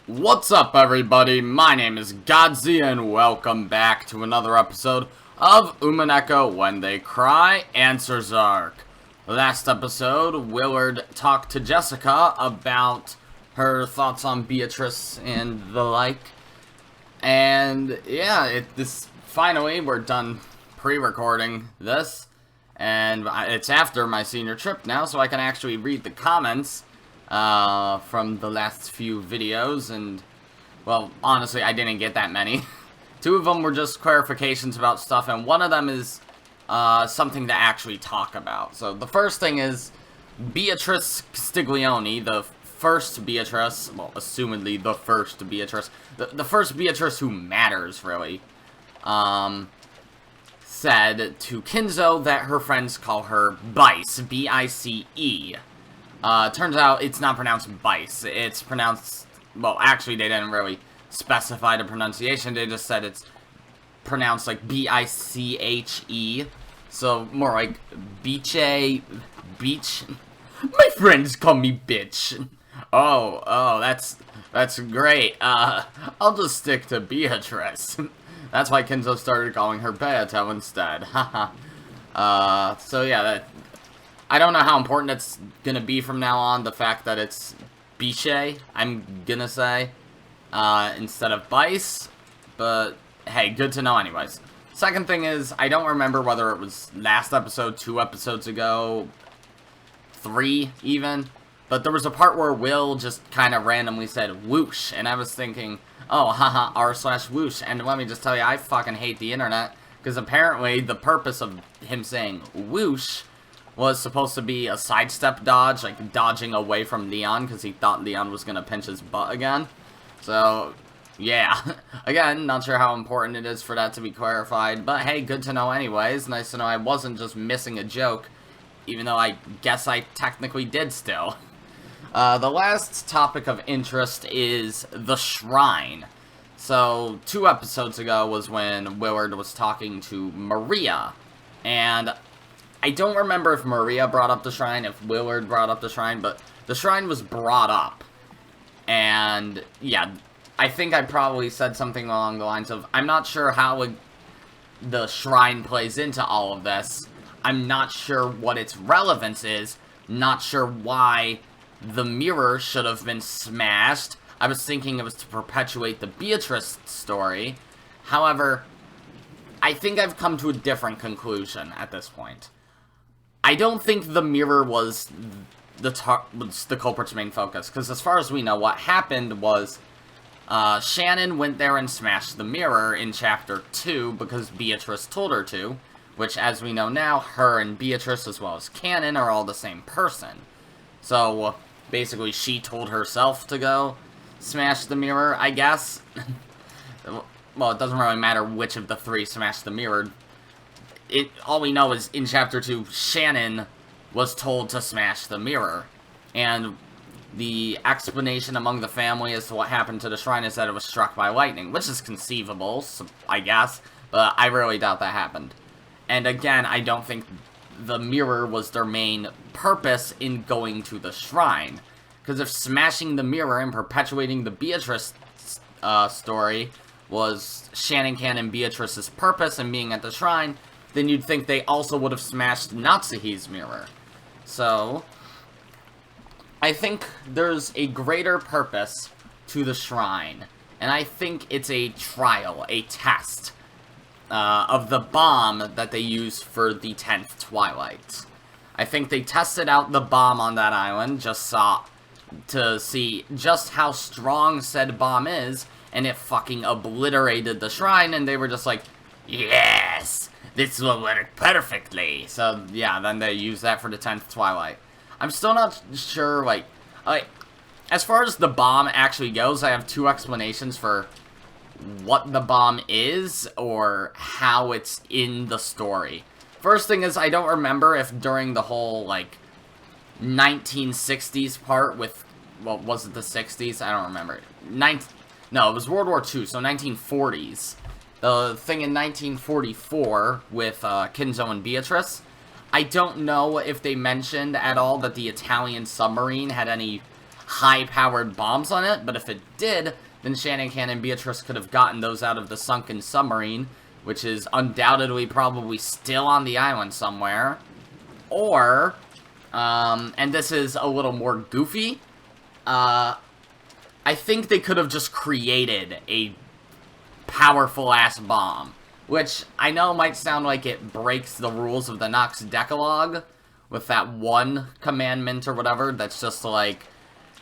What's up, everybody? My name is Godzi, and welcome back to another episode of Umineko When They Cry Answers Arc. Last episode, Willard talked to Jessica about her thoughts on Beatrice and the like. And yeah, finally we're done pre-recording this, and it's after my senior trip now, so I can actually read the comments from the last few videos, and, well, honestly, I didn't get that many. Two of them were just clarifications about stuff, and one of them is something to actually talk about. So, the first thing is Beatrice Castiglione, the first Beatrice, well, assumedly the first Beatrice, the first Beatrice who matters, really, said to Kinzo that her friends call her Bice, B-I-C-E. Turns out it's not pronounced Bice. It's pronounced, well, actually they didn't really specify the pronunciation. They just said it's pronounced like B-I-C-H-E. So more like beach. My friends call me bitch. Oh, that's great. I'll just stick to Beatrice. That's why Kinzo started calling her Beato instead. Haha. So yeah, I don't know how important it's gonna be from now on, the fact that it's Biche, I'm gonna say, instead of Bice, but hey, good to know anyways. Second thing is, I don't remember whether it was last episode, 2 episodes ago, 3 even, but there was a part where Will just kind of randomly said whoosh, and I was thinking, oh, haha, r/whoosh, and let me just tell you, I fucking hate the internet, because apparently the purpose of him saying whoosh was supposed to be a sidestep dodge, like dodging away from Liane, because he thought Liane was going to pinch his butt again. So, yeah. Again, not sure how important it is for that to be clarified, but hey, good to know anyways. Nice to know I wasn't just missing a joke, even though I guess I technically did still. The last topic of interest is the shrine. So, 2 episodes ago was when Willard was talking to Maria, and I don't remember if Maria brought up the shrine, if Willard brought up the shrine, but the shrine was brought up. And, yeah, I think I probably said something along the lines of, I'm not sure how the shrine plays into all of this. I'm not sure what its relevance is. Not sure why the mirror should have been smashed. I was thinking it was to perpetuate the Beatrice story. However, I think I've come to a different conclusion at this point. I don't think the mirror was the culprit's main focus, because as far as we know, what happened was Shannon went there and smashed the mirror in Chapter 2 because Beatrice told her to, which, as we know now, her and Beatrice, as well as Canon, are all the same person. So, basically, she told herself to go smash the mirror, I guess. Well, it doesn't really matter which of the 3 smashed the mirror. All we know is, in Chapter 2, Shannon was told to smash the mirror. And the explanation among the family as to what happened to the shrine is that it was struck by lightning, which is conceivable, I guess, but I really doubt that happened. And again, I don't think the mirror was their main purpose in going to the shrine. Because if smashing the mirror and perpetuating the Beatrice story was Shannon, Canon, Beatrice's purpose in being at the shrine, then you'd think they also would have smashed Natsuhi's mirror. So, I think there's a greater purpose to the shrine. And I think it's a trial, a test, of the bomb that they use for the 10th Twilight. I think they tested out the bomb on that island, to see just how strong said bomb is, and it fucking obliterated the shrine, and they were just like, yes! This will work perfectly. So, yeah, then they use that for the 10th Twilight. I'm still not sure, like, as far as the bomb actually goes, I have 2 explanations for what the bomb is, or how it's in the story. First thing is, I don't remember if during the whole, like, 1960s part with, well, was it the 60s? I don't remember. No, it was World War II, so 1940s. The thing in 1944 with Kinzo and Beatrice, I don't know if they mentioned at all that the Italian submarine had any high-powered bombs on it, but if it did, then Shannon and Beatrice could have gotten those out of the sunken submarine, which is undoubtedly probably still on the island somewhere. Or, and this is a little more goofy, I think they could have just created a powerful-ass bomb, which I know might sound like it breaks the rules of the Nox Decalogue, with that one commandment or whatever that's just like,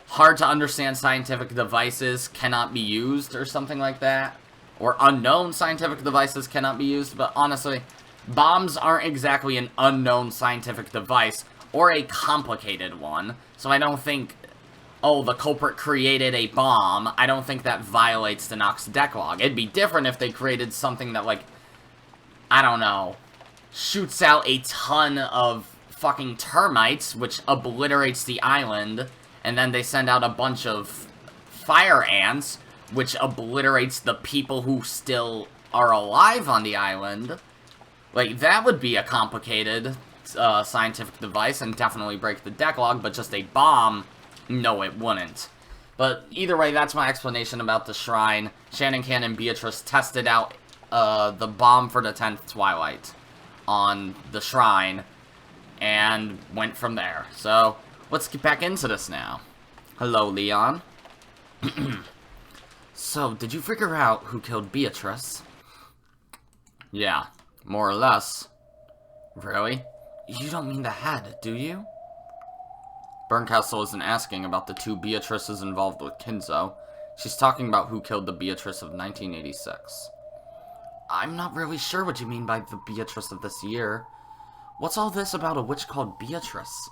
hard to understand scientific devices cannot be used, or something like that. Or unknown scientific devices cannot be used, but honestly, bombs aren't exactly an unknown scientific device, or a complicated one, so I don't think, oh, the culprit created a bomb, I don't think that violates the Nox Decalogue. It'd be different if they created something that, like, I don't know, shoots out a ton of fucking termites, which obliterates the island, and then they send out a bunch of fire ants, which obliterates the people who still are alive on the island. Like, that would be a complicated scientific device and definitely break the Decalogue, but just a bomb, no, it wouldn't. But either way, that's my explanation about the shrine. Shannon and Beatrice tested out the bomb for the 10th Twilight on the shrine, and went from there. So, let's get back into this now. Hello, Liane. So, did you figure out who killed Beatrice? Yeah, more or less. Really? You don't mean the head, do you? Bernkastel isn't asking about the two Beatrices involved with Kinzo. She's talking about who killed the Beatrice of 1986. I'm not really sure what you mean by the Beatrice of this year. What's all this about a witch called Beatrice?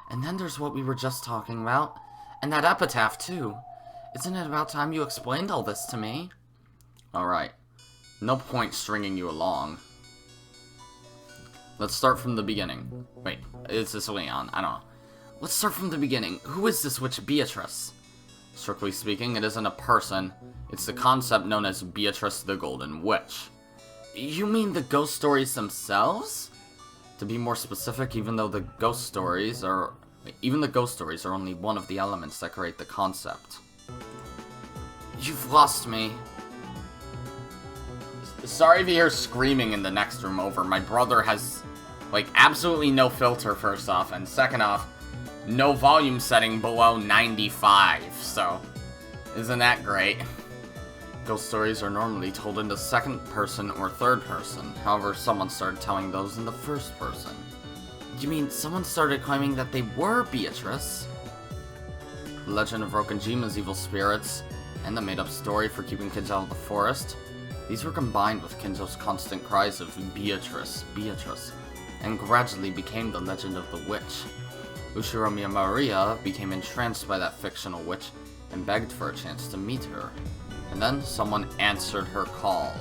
And then there's what we were just talking about. And that epitaph, too. Isn't it about time you explained all this to me? Alright. No point stringing you along. Let's start from the beginning. Wait, is this Liane? I don't know. Let's start from the beginning. Who is this witch Beatrice? Strictly speaking, it isn't a person. It's the concept known as Beatrice the Golden Witch. You mean the ghost stories themselves? To be more specific, even the ghost stories are only one of the elements that create the concept. You've lost me. Sorry if you hear screaming in the next room over. My brother has, like, absolutely no filter, first off, and second off, no volume setting below 95, so isn't that great? Ghost stories are normally told in the second person or third person. However, someone started telling those in the first person. You mean someone started claiming that they were Beatrice? The legend of Rokanjima's evil spirits, and the made-up story for keeping kids out of the forest, these were combined with Kinzo's constant cries of Beatrice, Beatrice, and gradually became the legend of the witch. Ushiromiya Maria became entranced by that fictional witch and begged for a chance to meet her. And then someone answered her call.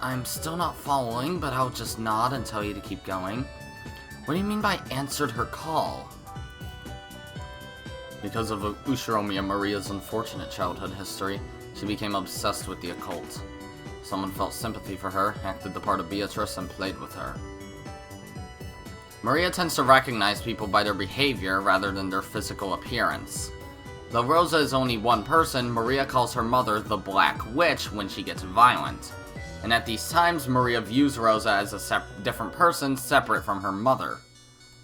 I'm still not following, but I'll just nod and tell you to keep going. What do you mean by answered her call? Because of Ushiromiya Maria's unfortunate childhood history, she became obsessed with the occult. Someone felt sympathy for her, acted the part of Beatrice, and played with her. Maria tends to recognize people by their behavior rather than their physical appearance. Though Rosa is only one person, Maria calls her mother the Black Witch when she gets violent. And at these times, Maria views Rosa as a different person separate from her mother.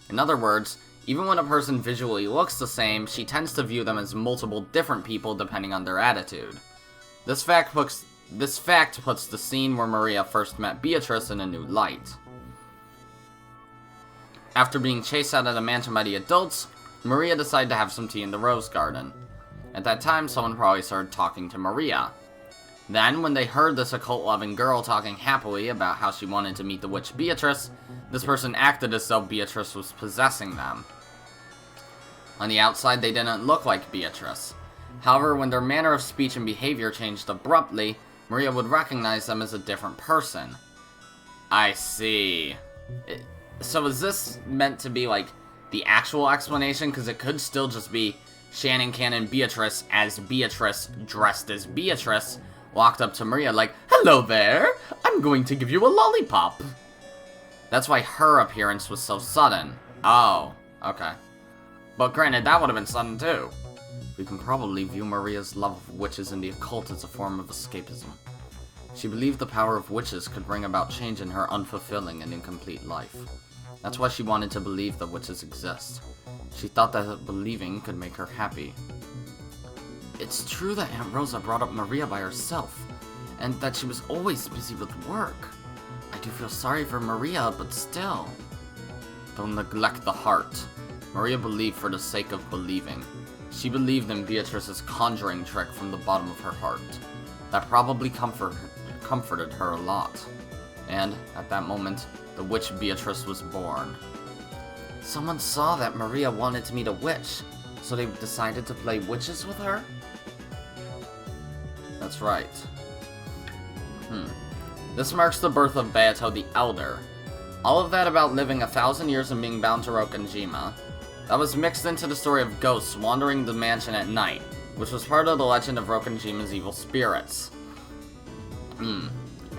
In other words, even when a person visually looks the same, she tends to view them as multiple different people depending on their attitude. This fact puts the scene where Maria first met Beatrice in a new light. After being chased out of the mansion by the adults, Maria decided to have some tea in the rose garden. At that time, someone probably started talking to Maria. Then, when they heard this occult-loving girl talking happily about how she wanted to meet the witch Beatrice, this person acted as though Beatrice was possessing them. On the outside, they didn't look like Beatrice. However, when their manner of speech and behavior changed abruptly, Maria would recognize them as a different person. I see. So is this meant to be, like, the actual explanation? Because it could still just be Shannon Cannon Beatrice as Beatrice, dressed as Beatrice, walked up to Maria like, "Hello there, I'm going to give you a lollipop." That's why her appearance was so sudden. Oh, okay. But granted, that would have been sudden too. We can probably view Maria's love of witches and the occult as a form of escapism. She believed the power of witches could bring about change in her unfulfilling and incomplete life. That's why she wanted to believe that witches exist. She thought that believing could make her happy. It's true that Aunt Rosa brought up Maria by herself, and that she was always busy with work. I do feel sorry for Maria, but still. Don't neglect the heart. Maria believed for the sake of believing. She believed in Beatrice's conjuring trick from the bottom of her heart. That probably comforted her a lot. And, at that moment, the witch Beatrice was born. Someone saw that Maria wanted to meet a witch, so they decided to play witches with her? That's right. This marks the birth of Beato the Elder. All of that about living 1,000 years and being bound to Rokkenjima, that was mixed into the story of ghosts wandering the mansion at night, which was part of the legend of Rokkenjima's evil spirits.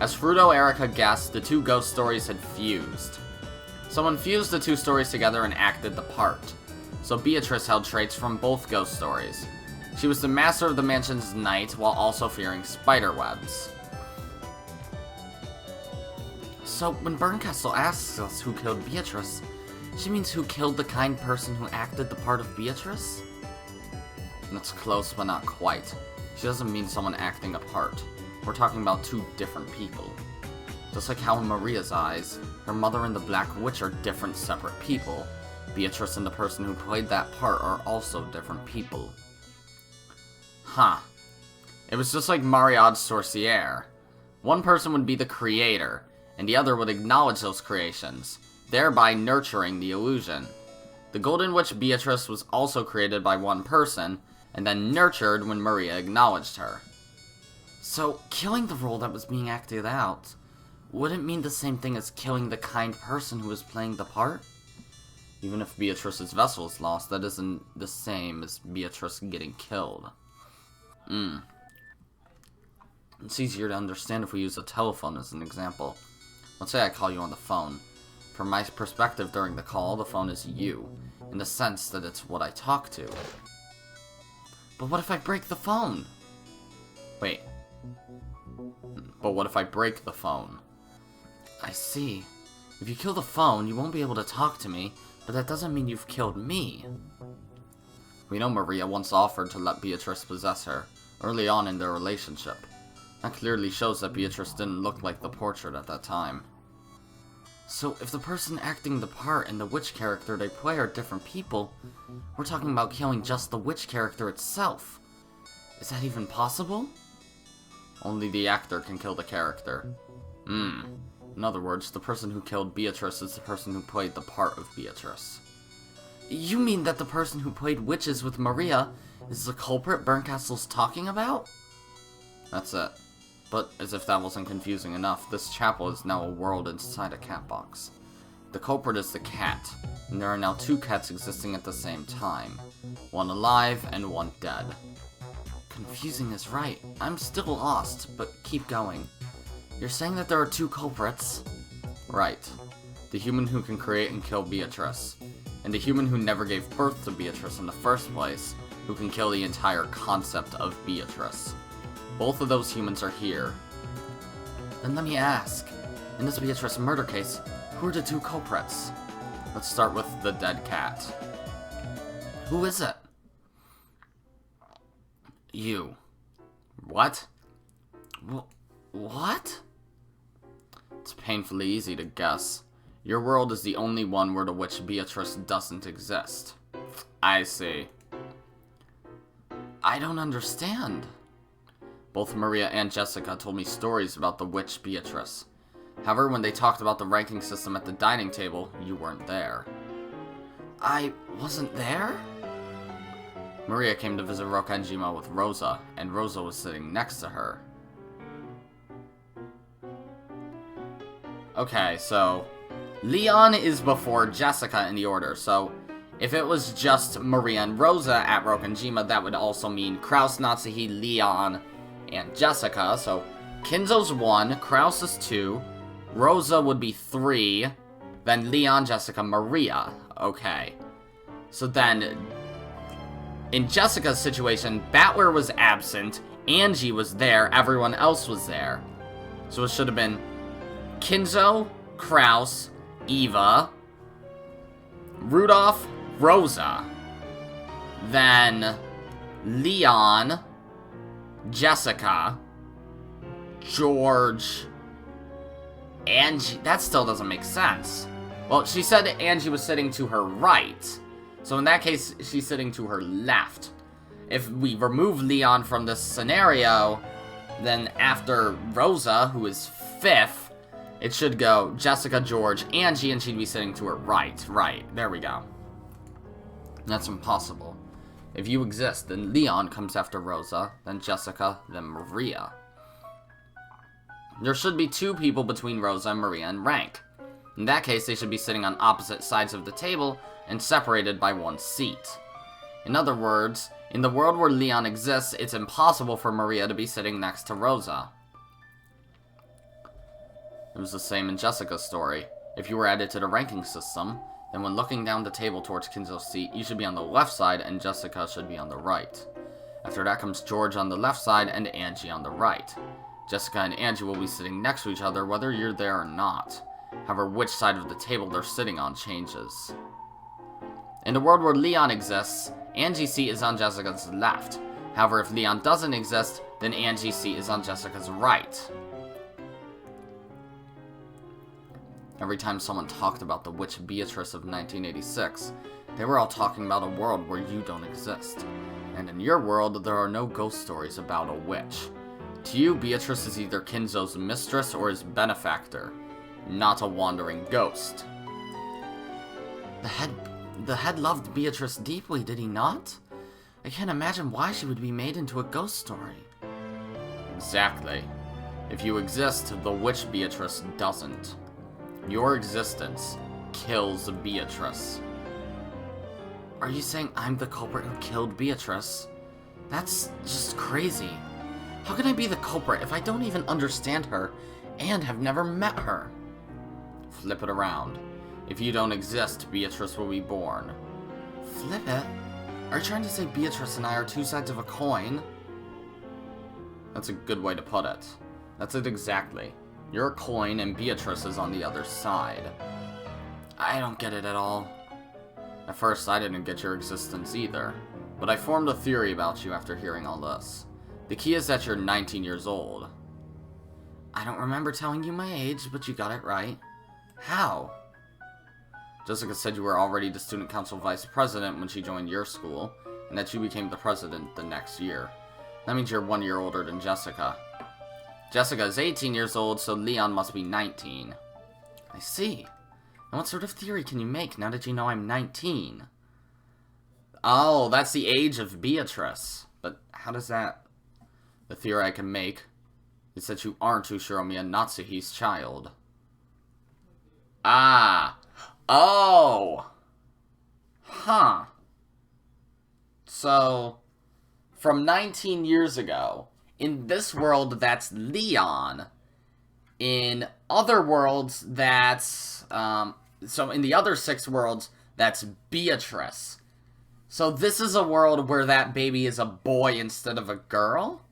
As Fruto Erica guessed, the two ghost stories had fused. Someone fused the two stories together and acted the part. So Beatrice held traits from both ghost stories. She was the master of the mansion's night while also fearing spiderwebs. So when Bernkastel asks us who killed Beatrice, she means who killed the kind person who acted the part of Beatrice? That's close, but not quite. She doesn't mean someone acting a part. We're talking about two different people. Just like how in Maria's eyes, her mother and the Black Witch are different, separate people. Beatrice and the person who played that part are also different people. Huh. It was just like Mariade's Sorcière. One person would be the creator, and the other would acknowledge those creations, thereby nurturing the illusion. The Golden Witch Beatrice was also created by one person, and then nurtured when Maria acknowledged her. So, killing the role that was being acted out wouldn't mean the same thing as killing the kind person who was playing the part? Even if Beatrice's vessel is lost, that isn't the same as Beatrice getting killed. It's easier to understand if we use a telephone as an example. Let's say I call you on the phone. From my perspective during the call, the phone is you, in the sense that it's what I talk to. But what if I break the phone? Wait. But what if I break the phone? I see. If you kill the phone, you won't be able to talk to me, but that doesn't mean you've killed me. We know Maria once offered to let Beatrice possess her, early on in their relationship. That clearly shows that Beatrice didn't look like the portrait at that time. So, if the person acting the part and the witch character they play are different people, we're talking about killing just the witch character itself. Is that even possible? Only the actor can kill the character. In other words, the person who killed Beatrice is the person who played the part of Beatrice. You mean that the person who played witches with Maria is the culprit Bernkastel's talking about? That's it. But, as if that wasn't confusing enough, this chapel is now a world inside a cat box. The culprit is the cat, and there are now two cats existing at the same time. One alive, and one dead. Confusing is right. I'm still lost, but keep going. You're saying that there are two culprits? Right. The human who can create and kill Beatrice, and the human who never gave birth to Beatrice in the first place, who can kill the entire concept of Beatrice. Both of those humans are here. Then let me ask, in this Beatrice murder case, who are the two culprits? Let's start with the dead cat. Who is it? You. What? What? It's painfully easy to guess. Your world is the only one where the witch Beatrice doesn't exist. I see. I don't understand. Both Maria and Jessica told me stories about the witch Beatrice. However, when they talked about the ranking system at the dining table, you weren't there. I wasn't there? Maria came to visit Rokkenjima with Rosa, and Rosa was sitting next to her. Okay, so Liane is before Jessica in the order, so if it was just Maria and Rosa at Rokkenjima, that would also mean Kraus, Natsuhi, Liane, and Jessica. So Kinzo's 1, Kraus is 2, Rosa would be 3, then Liane, Jessica, Maria. Okay. So then, in Jessica's situation, Battler was absent, Angie was there, everyone else was there. So it should have been Kinzo, Kraus, Eva, Rudolph, Rosa, then Liane, Jessica, George, Angie. That still doesn't make sense. Well, she said Angie was sitting to her right. So in that case, she's sitting to her left. If we remove Liane from this scenario, then after Rosa, who is 5th, it should go Jessica, George, Angie, and she'd be sitting to her right. Right, there we go. That's impossible. If you exist, then Liane comes after Rosa, then Jessica, then Maria. There should be 2 people between Rosa and Maria in rank. In that case, they should be sitting on opposite sides of the table and separated by 1 seat. In other words, in the world where Liane exists, it's impossible for Maria to be sitting next to Rosa. It was the same in Jessica's story. If you were added to the ranking system, then when looking down the table towards Kinzo's seat, you should be on the left side and Jessica should be on the right. After that comes George on the left side and Angie on the right. Jessica and Angie will be sitting next to each other whether you're there or not. However, which side of the table they're sitting on changes. In the world where Liane exists, Angie's seat is on Jessica's left. However, if Liane doesn't exist, then Angie's seat is on Jessica's right. Every time someone talked about the witch Beatrice of 1986, they were all talking about a world where you don't exist. And in your world, there are no ghost stories about a witch. To you, Beatrice is either Kinzo's mistress or his benefactor, not a wandering ghost. The head loved Beatrice deeply, did he not? I can't imagine why she would be made into a ghost story. Exactly. If you exist, the witch Beatrice doesn't. Your existence kills Beatrice. Are you saying I'm the culprit who killed Beatrice? That's just crazy. How can I be the culprit if I don't even understand her and have never met her? Flip it around. If you don't exist, Beatrice will be born. Flip it? Are you trying to say Beatrice and I are 2 sides of a coin? That's a good way to put it. That's it exactly. You're a coin and Beatrice is on the other side. I don't get it at all. At first, I didn't get your existence either, but I formed a theory about you after hearing all this. The key is that you're 19 years old. I don't remember telling you my age, but you got it right. How? Jessica said you were already the student council vice president when she joined your school, and that you became the president the next year. That means you're 1 year older than Jessica. Jessica is 18 years old, so Liane must be 19. I see. And what sort of theory can you make now that you know I'm 19? Oh, that's the age of Beatrice. But how does that... The theory I can make is that you aren't Ushiromiya Natsuhi's child. Ah. Oh. Huh. So, from 19 years ago, in this world, that's Liane. In other worlds, that's... so in the other 6 worlds, that's Beatrice. So this is a world where that baby is a boy instead of a girl?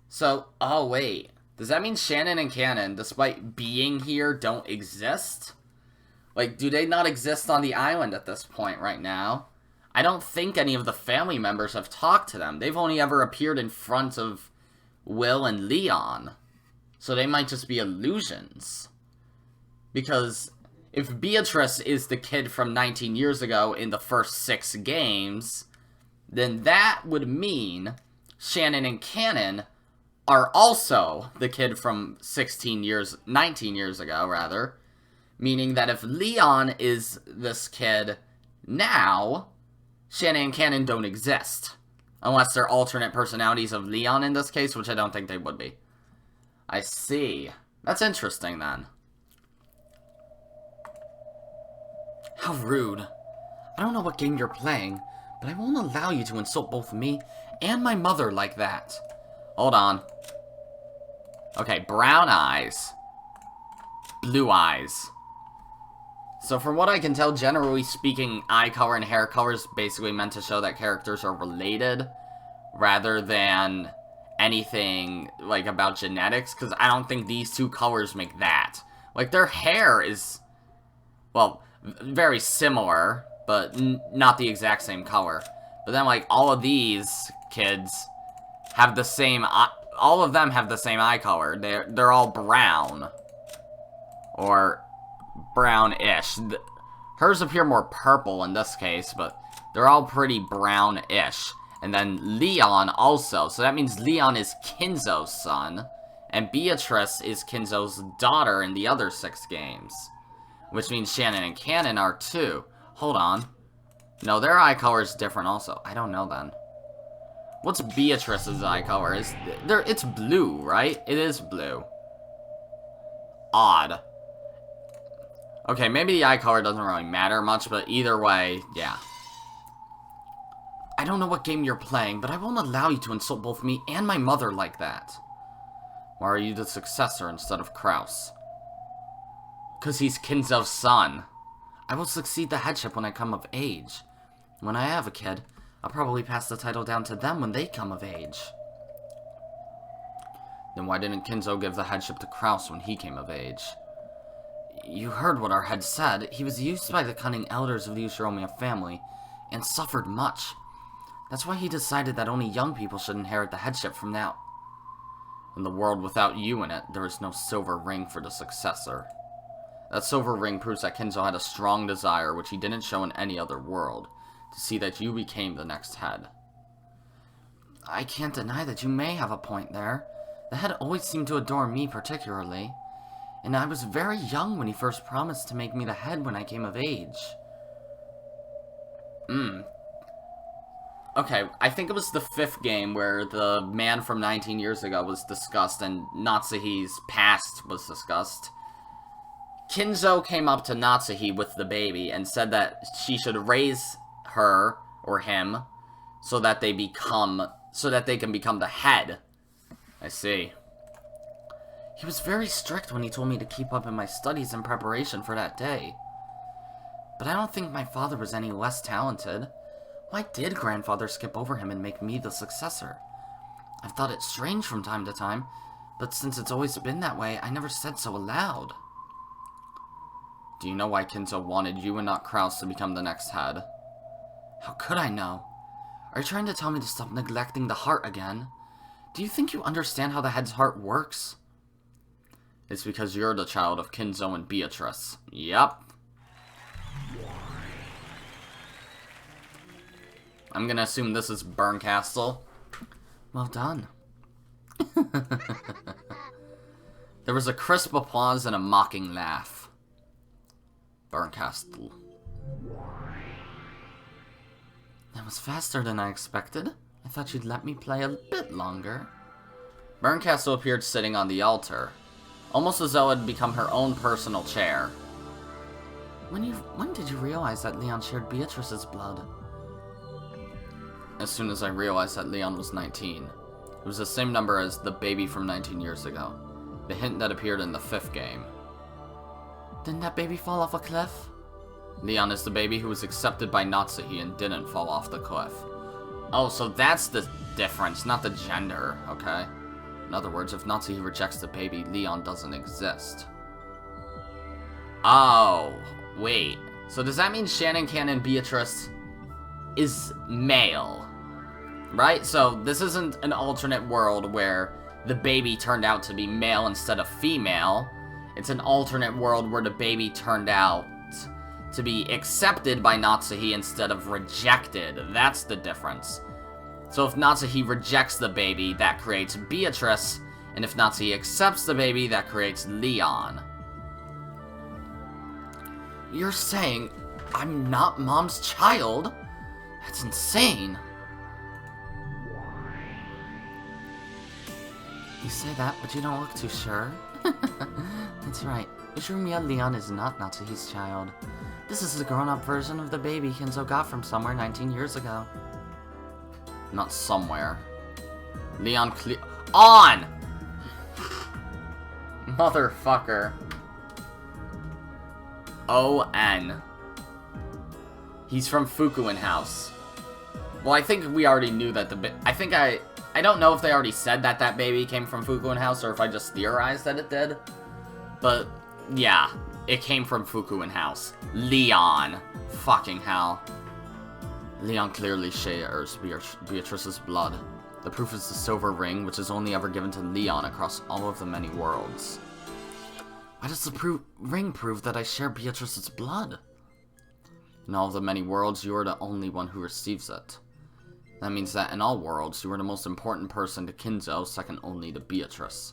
So, oh wait. Does that mean Shannon and Cannon, despite being here, don't exist? Like, do they not exist on the island at this point right now? I don't think any of the family members have talked to them. They've only ever appeared in front of Will and Liane. So they might just be illusions. Because if Beatrice is the kid from 19 years ago in the first 6 games, then that would mean Shannon and Cannon are also the kid from 19 years ago, rather. Meaning that if Liane is this kid now, Shannon and Cannon don't exist. Unless they're alternate personalities of Liane in this case, which I don't think they would be. I see. That's interesting, then. How rude. I don't know what game you're playing, but I won't allow you to insult both me and my mother like that. Hold on. Okay, brown eyes. Blue eyes. So from what I can tell, generally speaking, eye color and hair color is basically meant to show that characters are related, rather than anything, like, about genetics, because I don't think these two colors make that. Like, their hair is, well, very similar, but not the exact same color. But then, like, all of these kids have the same, all of them have the same eye color. They're all brown. Or brown-ish. Hers appear more purple in this case, but they're all pretty brown-ish. And then Liane also, so that means Liane is Kinzo's son, and Beatrice is Kinzo's daughter in the other 6 games. Which means Shannon and Cannon are too. Hold on. No, their eye color is different also. I don't know then. What's Beatrice's eye color? It's blue, right? It is blue. Odd. Okay, maybe the eye color doesn't really matter much, but either way, yeah. I don't know what game you're playing, but I won't allow you to insult both me and my mother like that. Why are you the successor instead of Kraus? 'Cause he's Kinzo's son. I will succeed the headship when I come of age. When I have a kid, I'll probably pass the title down to them when they come of age. Then why didn't Kinzo give the headship to Kraus when he came of age? You heard what our head said. He was used by the cunning elders of the Ushiromiya family, and suffered much. That's why he decided that only young people should inherit the headship from now. In the world without you in it, there is no silver ring for the successor. That silver ring proves that Kinzo had a strong desire, which he didn't show in any other world, to see that you became the next head. I can't deny that you may have a point there. The head always seemed to adore me particularly. And I was very young when he first promised to make me the head when I came of age. Okay, I think it was the 5th game where the man from 19 years ago was discussed and Natsuhi's past was discussed. Kinzo came up to Natsuhi with the baby and said that she should raise her, or him, so that they can become the head. I see. He was very strict when he told me to keep up in my studies in preparation for that day. But I don't think my father was any less talented. Why did grandfather skip over him and make me the successor? I've thought it strange from time to time, but since it's always been that way, I never said so aloud. Do you know why Kinzo wanted you and not Kraus to become the next head? How could I know? Are you trying to tell me to stop neglecting the heart again? Do you think you understand how the head's heart works? It's because you're the child of Kinzo and Beatrice. Yep. I'm gonna assume this is Bernkastel. Well done. There was a crisp applause and a mocking laugh. Bernkastel. That was faster than I expected. I thought you'd let me play a bit longer. Bernkastel appeared sitting on the altar, almost as though it had become her own personal chair. When did you realize that Liane shared Beatrice's blood? As soon as I realized that Liane was 19. It was the same number as the baby from 19 years ago. The hint that appeared in the 5th game. Didn't that baby fall off a cliff? Liane is the baby who was accepted by Natsuhi and didn't fall off the cliff. Oh, so that's the difference, not the gender, okay? In other words, if Natsuhi rejects the baby, Liane doesn't exist. Oh, wait. So does that mean Shannon Cannon Beatrice is male? Right? So this isn't an alternate world where the baby turned out to be male instead of female. It's an alternate world where the baby turned out to be accepted by Natsuhi instead of rejected. That's the difference. So if Natsuhi rejects the baby, that creates Beatrice, and if Natsuhi accepts the baby, that creates Liane. You're saying I'm not Mom's child? That's insane. You say that, but you don't look too sure. That's right. Ushiromiya Liane is not Natsuhi's child. This is the grown-up version of the baby Kinzo got from somewhere 19 years ago. Not somewhere. Liane on! Motherfucker. O-N. He's from Fukuin House. Well, I think we already knew that I don't know if they already said that that baby came from Fukuin House or if I just theorized that it did. But, yeah, it came from Fukuin House. Liane. Fucking hell. Liane clearly shares Beatrice's blood. The proof is the silver ring, which is only ever given to Liane across all of the many worlds. Why does the ring prove that I share Beatrice's blood? In all of the many worlds, you are the only one who receives it. That means that in all worlds, you are the most important person to Kinzo, second only to Beatrice.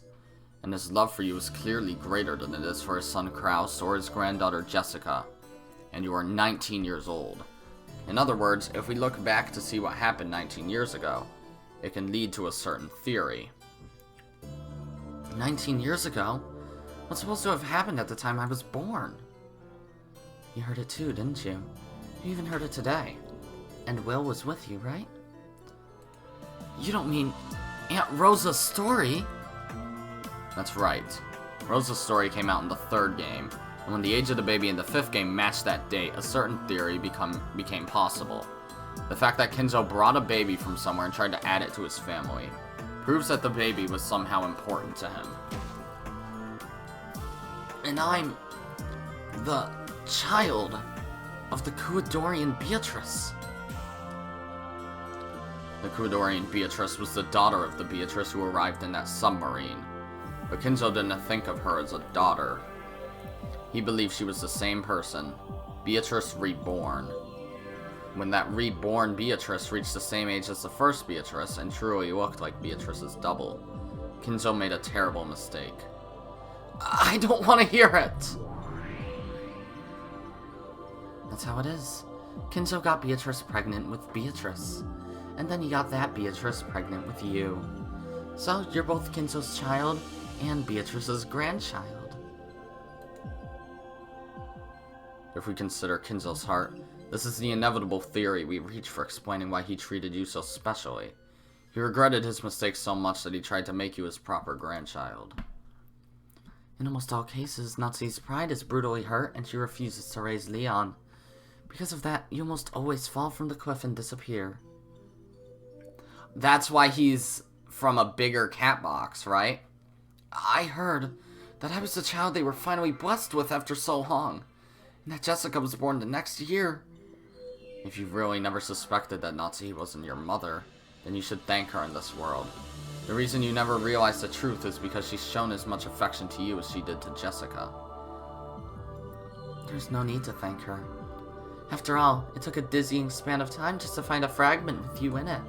And his love for you is clearly greater than it is for his son Kraus or his granddaughter Jessica. And you are 19 years old. In other words, if we look back to see what happened 19 years ago, it can lead to a certain theory. 19 years ago? What's supposed to have happened at the time I was born? You heard it too, didn't you? You even heard it today. And Will was with you, right? You don't mean Aunt Rosa's story? That's right. Rosa's story came out in the 3rd game, and when the age of the baby in the 5th game matched that date, a certain theory became possible. The fact that Kinzo brought a baby from somewhere and tried to add it to his family proves that the baby was somehow important to him. And I'm the child of the Kuadorian Beatrice. The Kuadorian Beatrice was the daughter of the Beatrice who arrived in that submarine. But Kinzo didn't think of her as a daughter. He believed she was the same person, Beatrice reborn. When that reborn Beatrice reached the same age as the first Beatrice and truly looked like Beatrice's double, Kinzo made a terrible mistake. I don't want to hear it! That's how it is. Kinzo got Beatrice pregnant with Beatrice. And then he got that Beatrice pregnant with you. So, you're both Kinzo's child and Beatrice's grandchild. If we consider Kinzo's heart, this is the inevitable theory we reach for explaining why he treated you so specially. He regretted his mistake so much that he tried to make you his proper grandchild. In almost all cases, Natsu's pride is brutally hurt and she refuses to raise Liane. Because of that, you almost always fall from the cliff and disappear. That's why he's from a bigger cat box, right? I heard that I was the child they were finally blessed with after so long, and that Jessica was born the next year. If you've really never suspected that Natsu wasn't your mother, then you should thank her in this world. The reason you never realized the truth is because she's shown as much affection to you as she did to Jessica. There's no need to thank her. After all, it took a dizzying span of time just to find a fragment with you in it.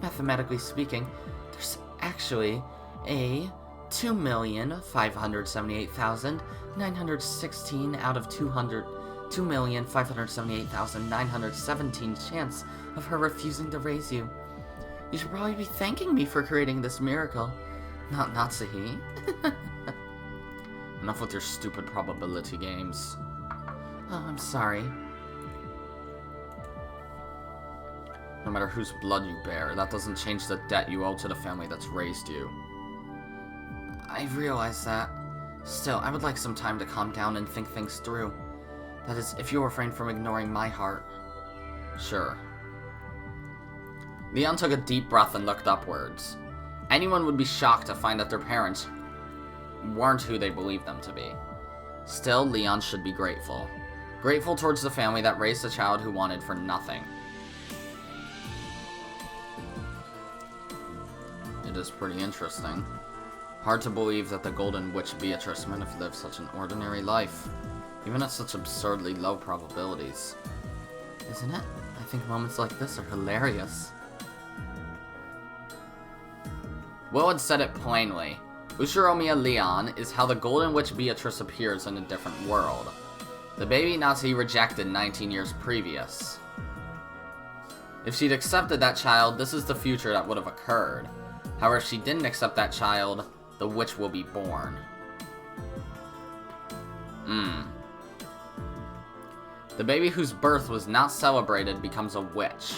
Mathematically speaking, there's actually a 2,578,916 out of 2,578,917 chance of her refusing to raise you. You should probably be thanking me for creating this miracle, not Natsuhi. Enough with your stupid probability games. Oh, I'm sorry. No matter whose blood you bear, that doesn't change the debt you owe to the family that's raised you. I realize that. Still, I would like some time to calm down and think things through. That is, if you refrain from ignoring my heart. Sure. Liane took a deep breath and looked upwards. Anyone would be shocked to find that their parents weren't who they believed them to be. Still, Liane should be grateful. Grateful towards the family that raised a child who wanted for nothing. It is pretty interesting. Hard to believe that the Golden Witch Beatrice might have lived such an ordinary life, even at such absurdly low probabilities. Isn't it? I think moments like this are hilarious. Will had said it plainly. Ushiromiya Liane is how the Golden Witch Beatrice appears in a different world. The baby Natsu rejected 19 years previous. If she'd accepted that child, this is the future that would have occurred. However, if she didn't accept that child, the witch will be born. The baby whose birth was not celebrated becomes a witch.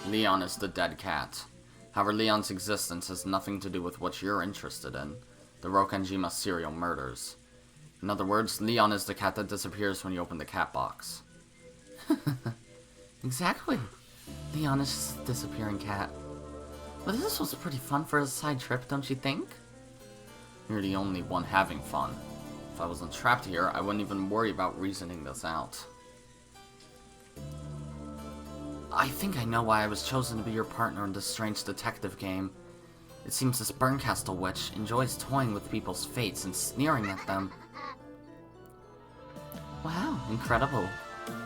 Liane is the dead cat. However, Liane's existence has nothing to do with what you're interested in, the Rokenjima serial murders. In other words, Liane is the cat that disappears when you open the cat box. Exactly. Liane is just a disappearing cat. But this was pretty fun for a side trip, don't you think? You're the only one having fun. If I wasn't trapped here, I wouldn't even worry about reasoning this out. I think I know why I was chosen to be your partner in this strange detective game. It seems this Bernkastel witch enjoys toying with people's fates and sneering at them. Wow, incredible.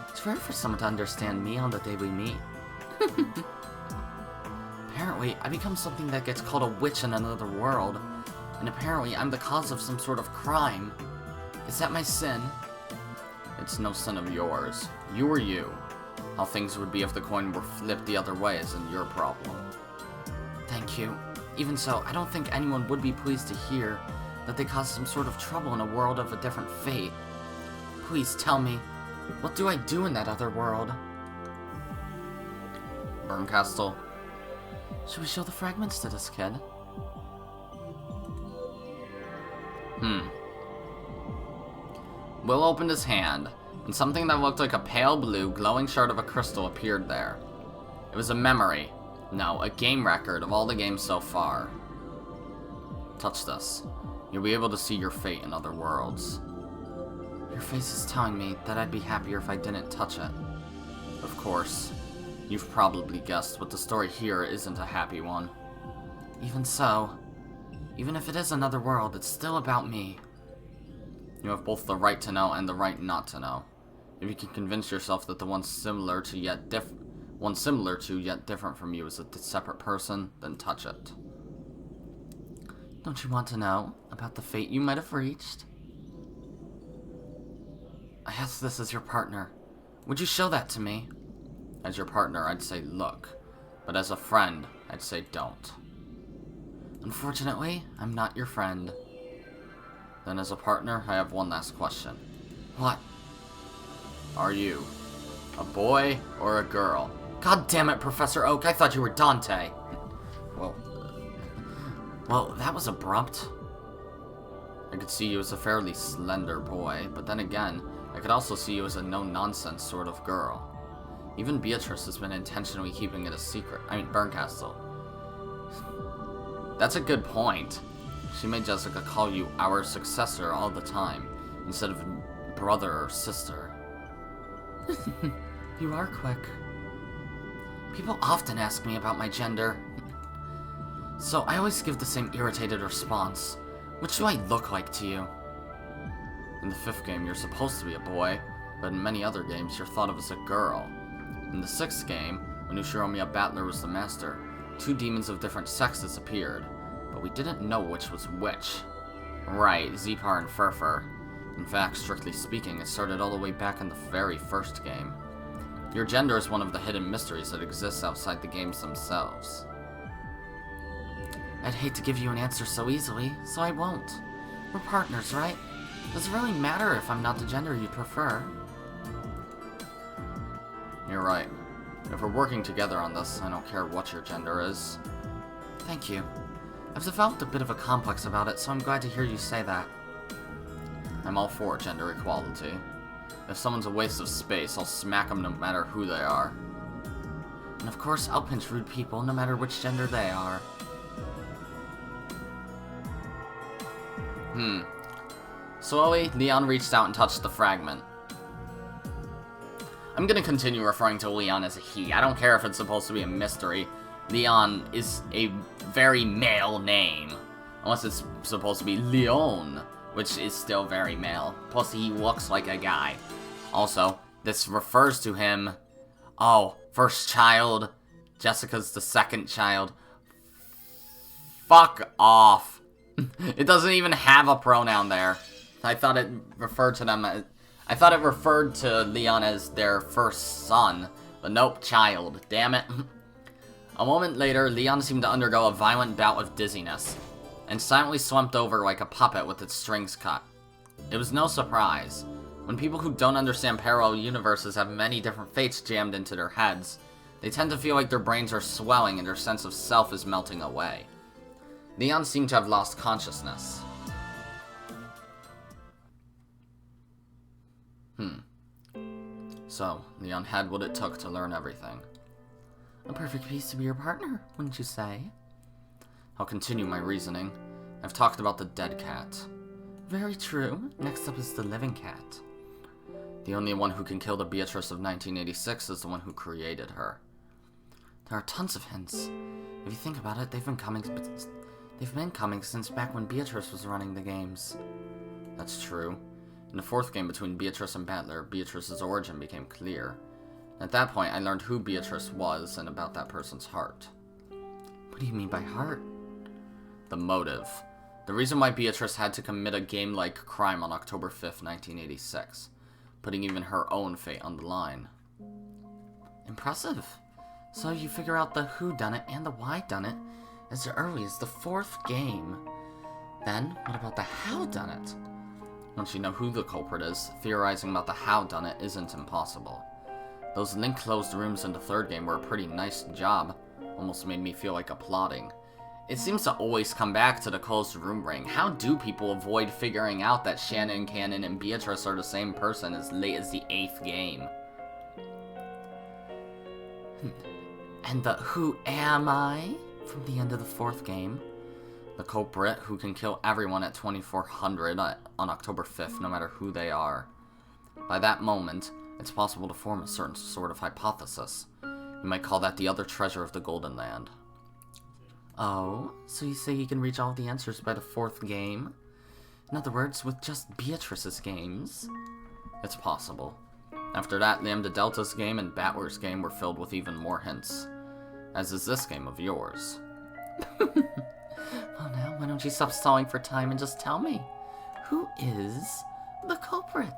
It's rare for someone to understand me on the day we meet. Apparently, I become something that gets called a witch in another world, and apparently I'm the cause of some sort of crime. Is that my sin? It's no sin of yours. You are you. How things would be if the coin were flipped the other way isn't your problem. Thank you. Even so, I don't think anyone would be pleased to hear that they caused some sort of trouble in a world of a different fate. Please tell me, what do I do in that other world? Bernkastel. Should we show the fragments to this kid? Will opened his hand, and something that looked like a pale blue, glowing shard of a crystal appeared there. It was a memory. No, a game record of all the games so far. Touch this. You'll be able to see your fate in other worlds. Your face is telling me that I'd be happier if I didn't touch it. Of course. You've probably guessed, but the story here isn't a happy one. Even so, even if it is another world, it's still about me. You have both the right to know and the right not to know. If you can convince yourself that the one similar to yet different from you is a separate person, then touch it. Don't you want to know about the fate you might have reached? I ask this as your partner. Would you show that to me? As your partner, I'd say look. But as a friend, I'd say don't. Unfortunately, I'm not your friend. Then as a partner, I have one last question. What? Are you a boy or a girl? God damn it, Professor Oak, I thought you were Dante. Well, that was abrupt. I could see you as a fairly slender boy, but then again, I could also see you as a no-nonsense sort of girl. Even Beatrice has been intentionally keeping it a secret. I mean, Bernkastel. That's a good point. She made Jessica call you our successor all the time, instead of brother or sister. You are quick. People often ask me about my gender. So I always give the same irritated response. What do I look like to you? In the 5th game, you're supposed to be a boy, but in many other games, you're thought of as a girl. In the 6th game, when Ushiromiya Battler was the master, 2 demons of different sexes appeared, but we didn't know which was which. Right, Zepar and Furfur. In fact, strictly speaking, it started all the way back in the very first game. Your gender is one of the hidden mysteries that exists outside the games themselves. I'd hate to give you an answer so easily, so I won't. We're partners, right? Does it really matter if I'm not the gender you prefer? You're right. If we're working together on this, I don't care what your gender is. Thank you. I've developed a bit of a complex about it, so I'm glad to hear you say that. I'm all for gender equality. If someone's a waste of space, I'll smack them no matter who they are. And of course, I'll pinch rude people no matter which gender they are. Slowly, Liane reached out and touched the fragment. I'm gonna continue referring to Liane as a he. I don't care if it's supposed to be a mystery. Liane is a very male name. Unless it's supposed to be Leon, which is still very male. Plus, he looks like a guy. Also, this refers to him... Oh, first child. Jessica's the second child. Fuck off. It doesn't even have a pronoun there. I thought it referred to them as... I thought it referred to Liane as their first son. But nope, child. Damn it. A moment later, Liane seemed to undergo a violent bout of dizziness, and silently slumped over like a puppet with its strings cut. It was no surprise. When people who don't understand parallel universes have many different fates jammed into their heads, they tend to feel like their brains are swelling and their sense of self is melting away. Liane seemed to have lost consciousness. So, Liane had what it took to learn everything. A perfect piece to be your partner, wouldn't you say? I'll continue my reasoning. I've talked about the dead cat. Very true. Next up is the living cat. The only one who can kill the Beatrice of 1986 is the one who created her. There are tons of hints. If you think about it, they've been coming since back when Beatrice was running the games. That's true. In the fourth game between Beatrice and Battler, Beatrice's origin became clear. At that point, I learned who Beatrice was and about that person's heart. What do you mean by heart? The motive. The reason why Beatrice had to commit a game-like crime on October 5th, 1986, putting even her own fate on the line. Impressive. So you figure out the who-done-it and the why-done-it as early as the fourth game. Then, what about the how-done-it? Once you know who the culprit is, theorizing about the how-done-it isn't impossible. Those link-closed rooms in the third game were a pretty nice job. Almost made me feel like applauding. It seems to always come back to the closed room ring. How do people avoid figuring out that Shannon, Cannon, and Beatrice are the same person as late as the 8th game? And the who am I from the end of the fourth game? The culprit who can kill everyone at 2400 on October 5th, no matter who they are. By that moment, it's possible to form a certain sort of hypothesis. You might call that the other treasure of the Golden Land. Oh, so you say you can reach all the answers by the fourth game? In other words, with just Beatrice's games? It's possible. After that, Lambda Delta's game and Battler's game were filled with even more hints. As is this game of yours. Well now, why don't you stop stalling for time and just tell me? Who is the culprit?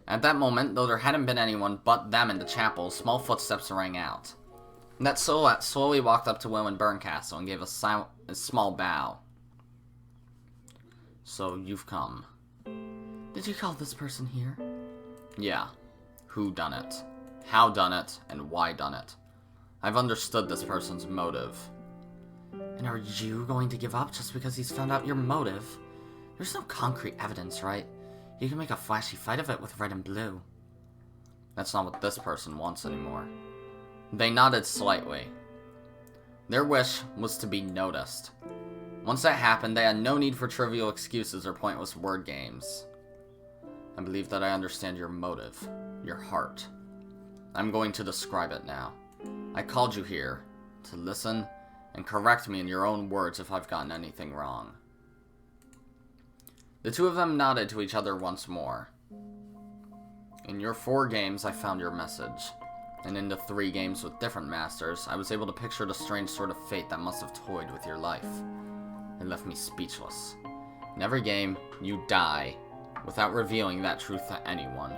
At that moment, though there hadn't been anyone but them in the chapel, small footsteps rang out. That silhouette slowly walked up to Will and Bernkastel and gave a small bow. So, you've come. Did you call this person here? Yeah. Who done it? How done it? And why done it? I've understood this person's motive. And are you going to give up just because he's found out your motive? There's no concrete evidence, right? You can make a flashy fight of it with red and blue. That's not what this person wants anymore. They nodded slightly. Their wish was to be noticed. Once that happened, they had no need for trivial excuses or pointless word games. I believe that I understand your motive, your heart. I'm going to describe it now. I called you here to listen and correct me in your own words if I've gotten anything wrong. The two of them nodded to each other once more. In your 4 games, I found your message. And in the 3 games with different masters, I was able to picture the strange sort of fate that must have toyed with your life. It left me speechless. In every game, you die, without revealing that truth to anyone.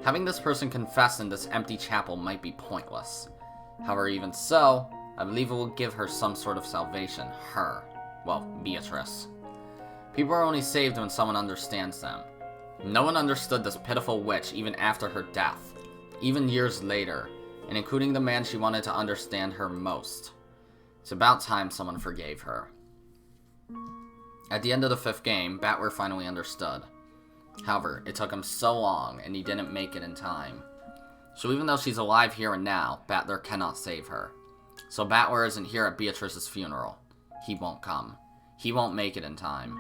Having this person confess in this empty chapel might be pointless. However, even so, I believe it will give her some sort of salvation. Her. Well, Beatrice. People are only saved when someone understands them. No one understood this pitiful witch even after her death, even years later, and including the man she wanted to understand her most. It's about time someone forgave her. At the end of the 5th game, Battler finally understood. However, it took him so long, and he didn't make it in time. So even though she's alive here and now, Battler cannot save her. So Battler isn't here at Beatrice's funeral. He won't come. He won't make it in time.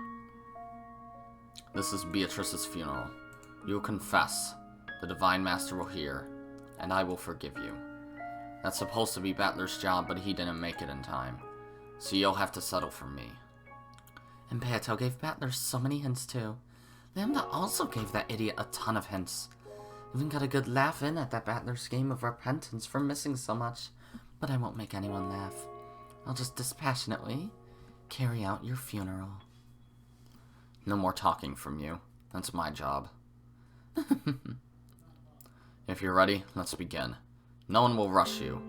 This is Beatrice's funeral. You will confess. The Divine Master will hear. And I will forgive you. That's supposed to be Battler's job, but he didn't make it in time. So you'll have to settle for me. And Beato gave Battler so many hints too. Lambda also gave that idiot a ton of hints. Even got a good laugh in at that Battler's game of repentance for missing so much. But I won't make anyone laugh. I'll just dispassionately carry out your funeral. No more talking from you. That's my job. If you're ready, let's begin. No one will rush you.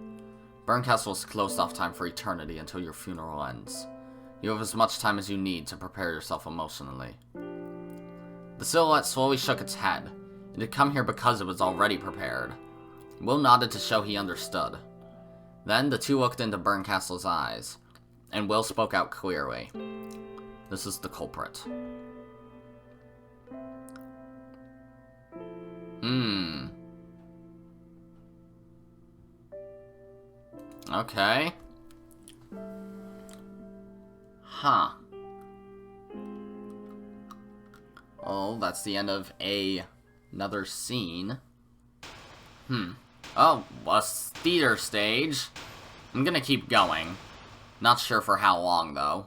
Bernkastel is closed off time for eternity until your funeral ends. You have as much time as you need to prepare yourself emotionally. The silhouette slowly shook its head. It had come here because it was already prepared. Will nodded to show he understood. Then the two looked into Bernkastel's eyes. and Will spoke out clearly. This is the culprit. Okay. Huh. Oh, that's the end of another scene. Oh, a theater stage. I'm gonna keep going. Not sure for how long, though.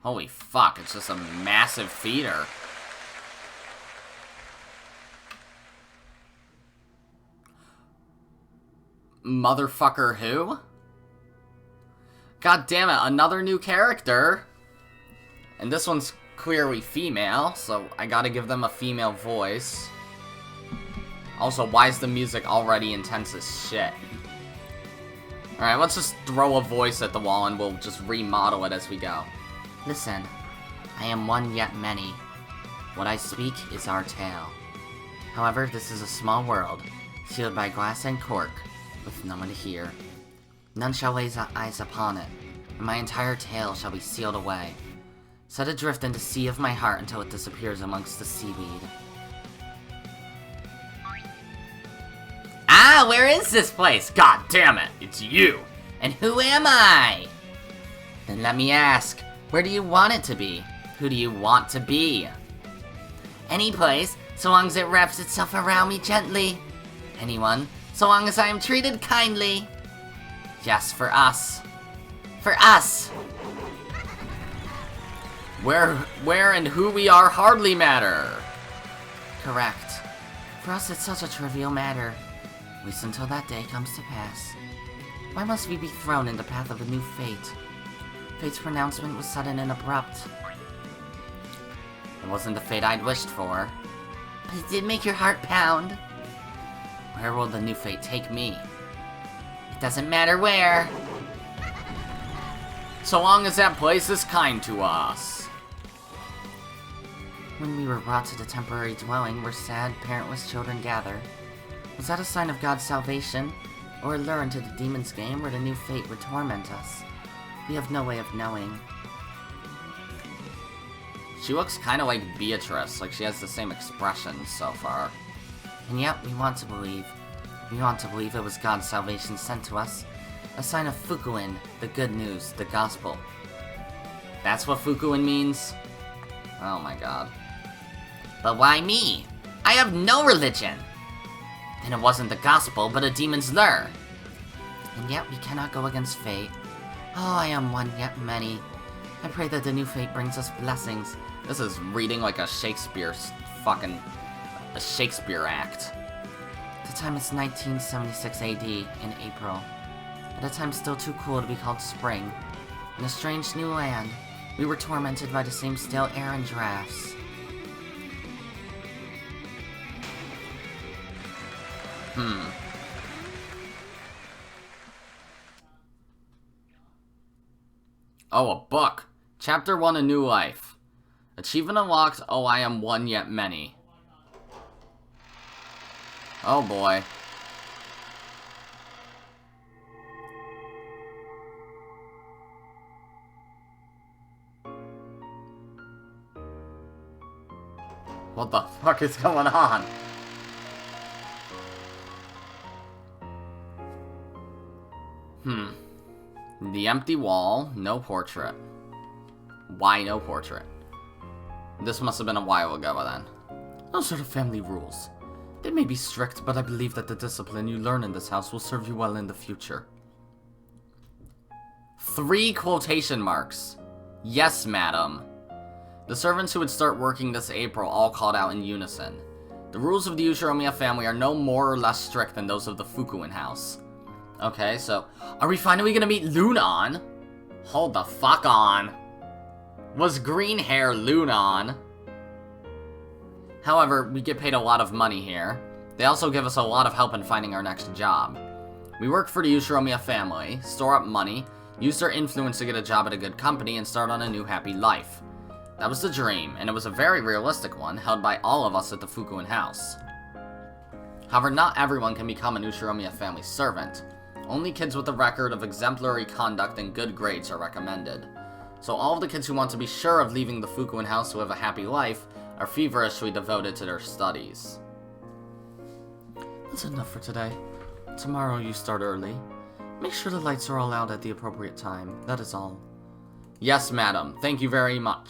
Holy fuck, it's just a massive theater. Motherfucker who? God damn it, another new character. And this one's clearly female, so I gotta give them a female voice. Also, why is the music already intense as shit? Alright, let's just throw a voice at the wall and we'll just remodel it as we go. Listen, I am one yet many. What I speak is our tale. However, this is a small world, sealed by glass and cork, with no one to hear. None shall lay eyes upon it, and my entire tale shall be sealed away, set adrift in the sea of my heart until it disappears amongst the seaweed. Ah, where is this place? God damn it, it's you! And who am I? Then let me ask, where do you want it to be? Who do you want to be? Any place, so long as it wraps itself around me gently. Anyone, so long as I am treated kindly. Yes, for us. For us! Where and who we are hardly matter. Correct. For us it's such a trivial matter. At least until that day comes to pass. Why must we be thrown in the path of a new fate? Fate's pronouncement was sudden and abrupt. It wasn't the fate I'd wished for. But it did make your heart pound. Where will the new fate take me? It doesn't matter where. So long as that place is kind to us. When we were brought to the temporary dwelling where sad, parentless children gather, was that a sign of God's salvation, or a lure into the demon's game where the new fate would torment us? We have no way of knowing. She looks kind of like Beatrice, like she has the same expression so far. And yet, we want to believe. We want to believe it was God's salvation sent to us. A sign of Fukuin, the good news, the gospel. That's what Fukuin means? Oh my god. But why me? I have no religion! Then it wasn't the gospel, but a demon's lure. And yet we cannot go against fate. Oh, I am one yet many. I pray that the new fate brings us blessings. This is reading like a Shakespeare act. The time is 1976 AD in April. At a time still too cool to be called spring. In a strange new land, we were tormented by the same stale air and drafts. Oh, a book. Chapter 1, A New Life. Achievement unlocked, oh, I am one yet many. Oh boy. What the fuck is going on? The empty wall, no portrait. Why no portrait? This must have been a while ago then. Those are the family rules. They may be strict, but I believe that the discipline you learn in this house will serve you well in the future. 3 quotation marks. Yes, madam. The servants who would start working this April all called out in unison. The rules of the Ushiromiya family are no more or less strict than those of the Fukuin house. Okay, so, are we finally gonna meet Lunan? Hold the fuck on. Was green hair Lunan? However, we get paid a lot of money here. They also give us a lot of help in finding our next job. We work for the Ushiromiya family, store up money, use their influence to get a job at a good company, and start on a new happy life. That was the dream, and it was a very realistic one, held by all of us at the Fukuin house. However, not everyone can become an Ushiromiya family servant. Only kids with a record of exemplary conduct and good grades are recommended. So all of the kids who want to be sure of leaving the Fukuin house to live a happy life are feverishly devoted to their studies. That's enough for today. Tomorrow you start early. Make sure the lights are all out at the appropriate time, that is all. Yes, madam. Thank you very much.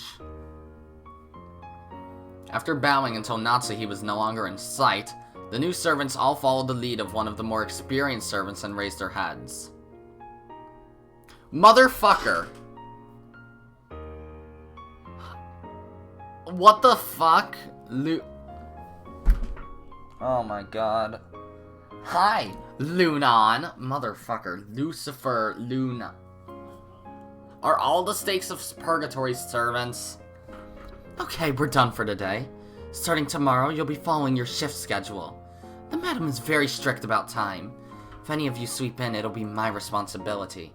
After bowing until Natsuhi was no longer in sight, the new servants all followed the lead of one of the more experienced servants and raised their heads. Motherfucker! What the fuck? Oh my god. Hi, Lunan. Motherfucker. Lucifer, Luna. Are all the stakes of Purgatory servants? Okay, we're done for today. Starting tomorrow, you'll be following your shift schedule. The madam is very strict about time. If any of you sweep in, it'll be my responsibility.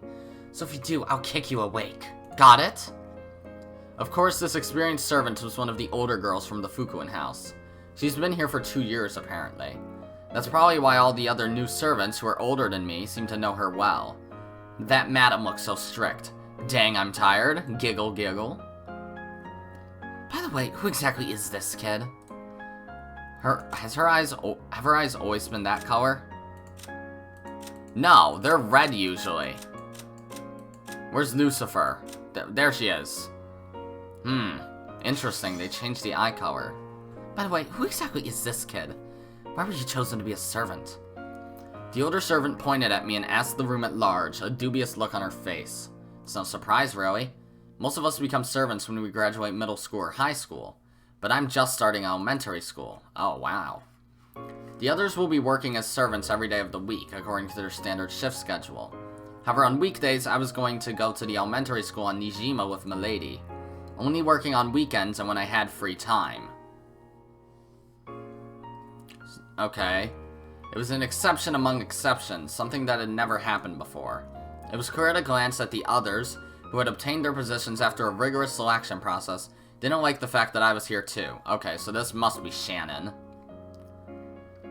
So if you do, I'll kick you awake. Got it? Of course, this experienced servant was one of the older girls from the Fukuin house. She's been here for 2 years, apparently. That's probably why all the other new servants who are older than me seem to know her well. That madam looks so strict. Dang, I'm tired. Giggle, giggle. By the way, who exactly is this kid? Have her eyes always been that color? No, they're red usually. Where's Lucifer? There she is. Interesting, they changed the eye color. By the way, who exactly is this kid? Why were you chosen to be a servant? The older servant pointed at me and asked the room at large, a dubious look on her face. It's no surprise, really. Most of us become servants when we graduate middle school or high school. But I'm just starting elementary school. Oh, wow. The others will be working as servants every day of the week, according to their standard shift schedule. However, on weekdays, I was going to go to the elementary school on Nijima with Milady. Only working on weekends and when I had free time. Okay. It was an exception among exceptions, something that had never happened before. It was clear at a glance that the others, who had obtained their positions after a rigorous selection process, didn't like the fact that I was here too. Okay, so this must be Shannon.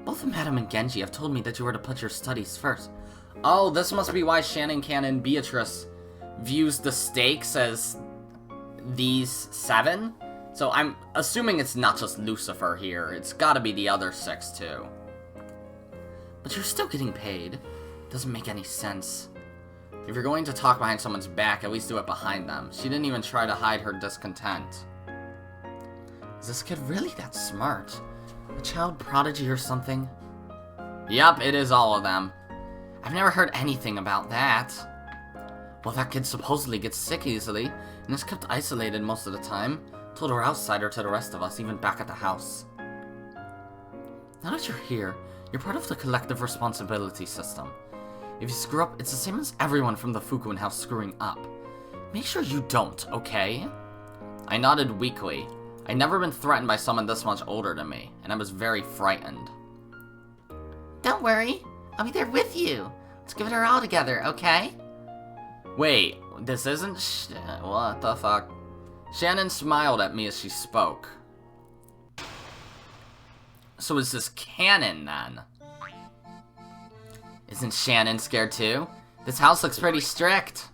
Both Madam and Genji have told me that you were to put your studies first. Oh, this must be why Shannon, Canon, Beatrice views the stakes as these 7? So I'm assuming it's not just Lucifer here. It's gotta be the other 6 too. But you're still getting paid. Doesn't make any sense. If you're going to talk behind someone's back, at least do it behind them. She didn't even try to hide her discontent. Is this kid really that smart? A child prodigy or something? Yup, it is all of them. I've never heard anything about that. Well, that kid supposedly gets sick easily, and is kept isolated most of the time. Told her outsider to the rest of us, even back at the house. Now that you're here, you're part of the collective responsibility system. If you screw up, it's the same as everyone from the Fukuin house screwing up. Make sure you don't, okay? I nodded weakly. I'd never been threatened by someone this much older than me, and I was very frightened. Don't worry, I'll be there with you. Let's give it our all together, okay? Wait, this isn't what the fuck? Shannon smiled at me as she spoke. So is this canon, then? Isn't Shannon scared too? This house looks pretty strict.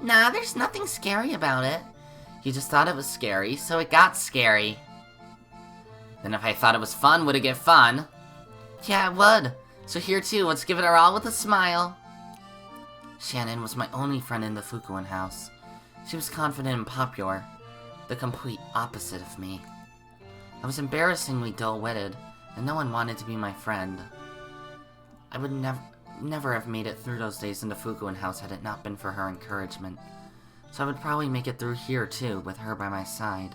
Nah, there's nothing scary about it. You just thought it was scary, so it got scary. Then if I thought it was fun, would it get fun? Yeah, it would. So here too, let's give it our all with a smile. Shannon was my only friend in the Fukuin house. She was confident and popular. The complete opposite of me. I was embarrassingly dull-witted, and no one wanted to be my friend. I would never have made it through those days in the Fukuin house had it not been for her encouragement. So I would probably make it through here too, with her by my side.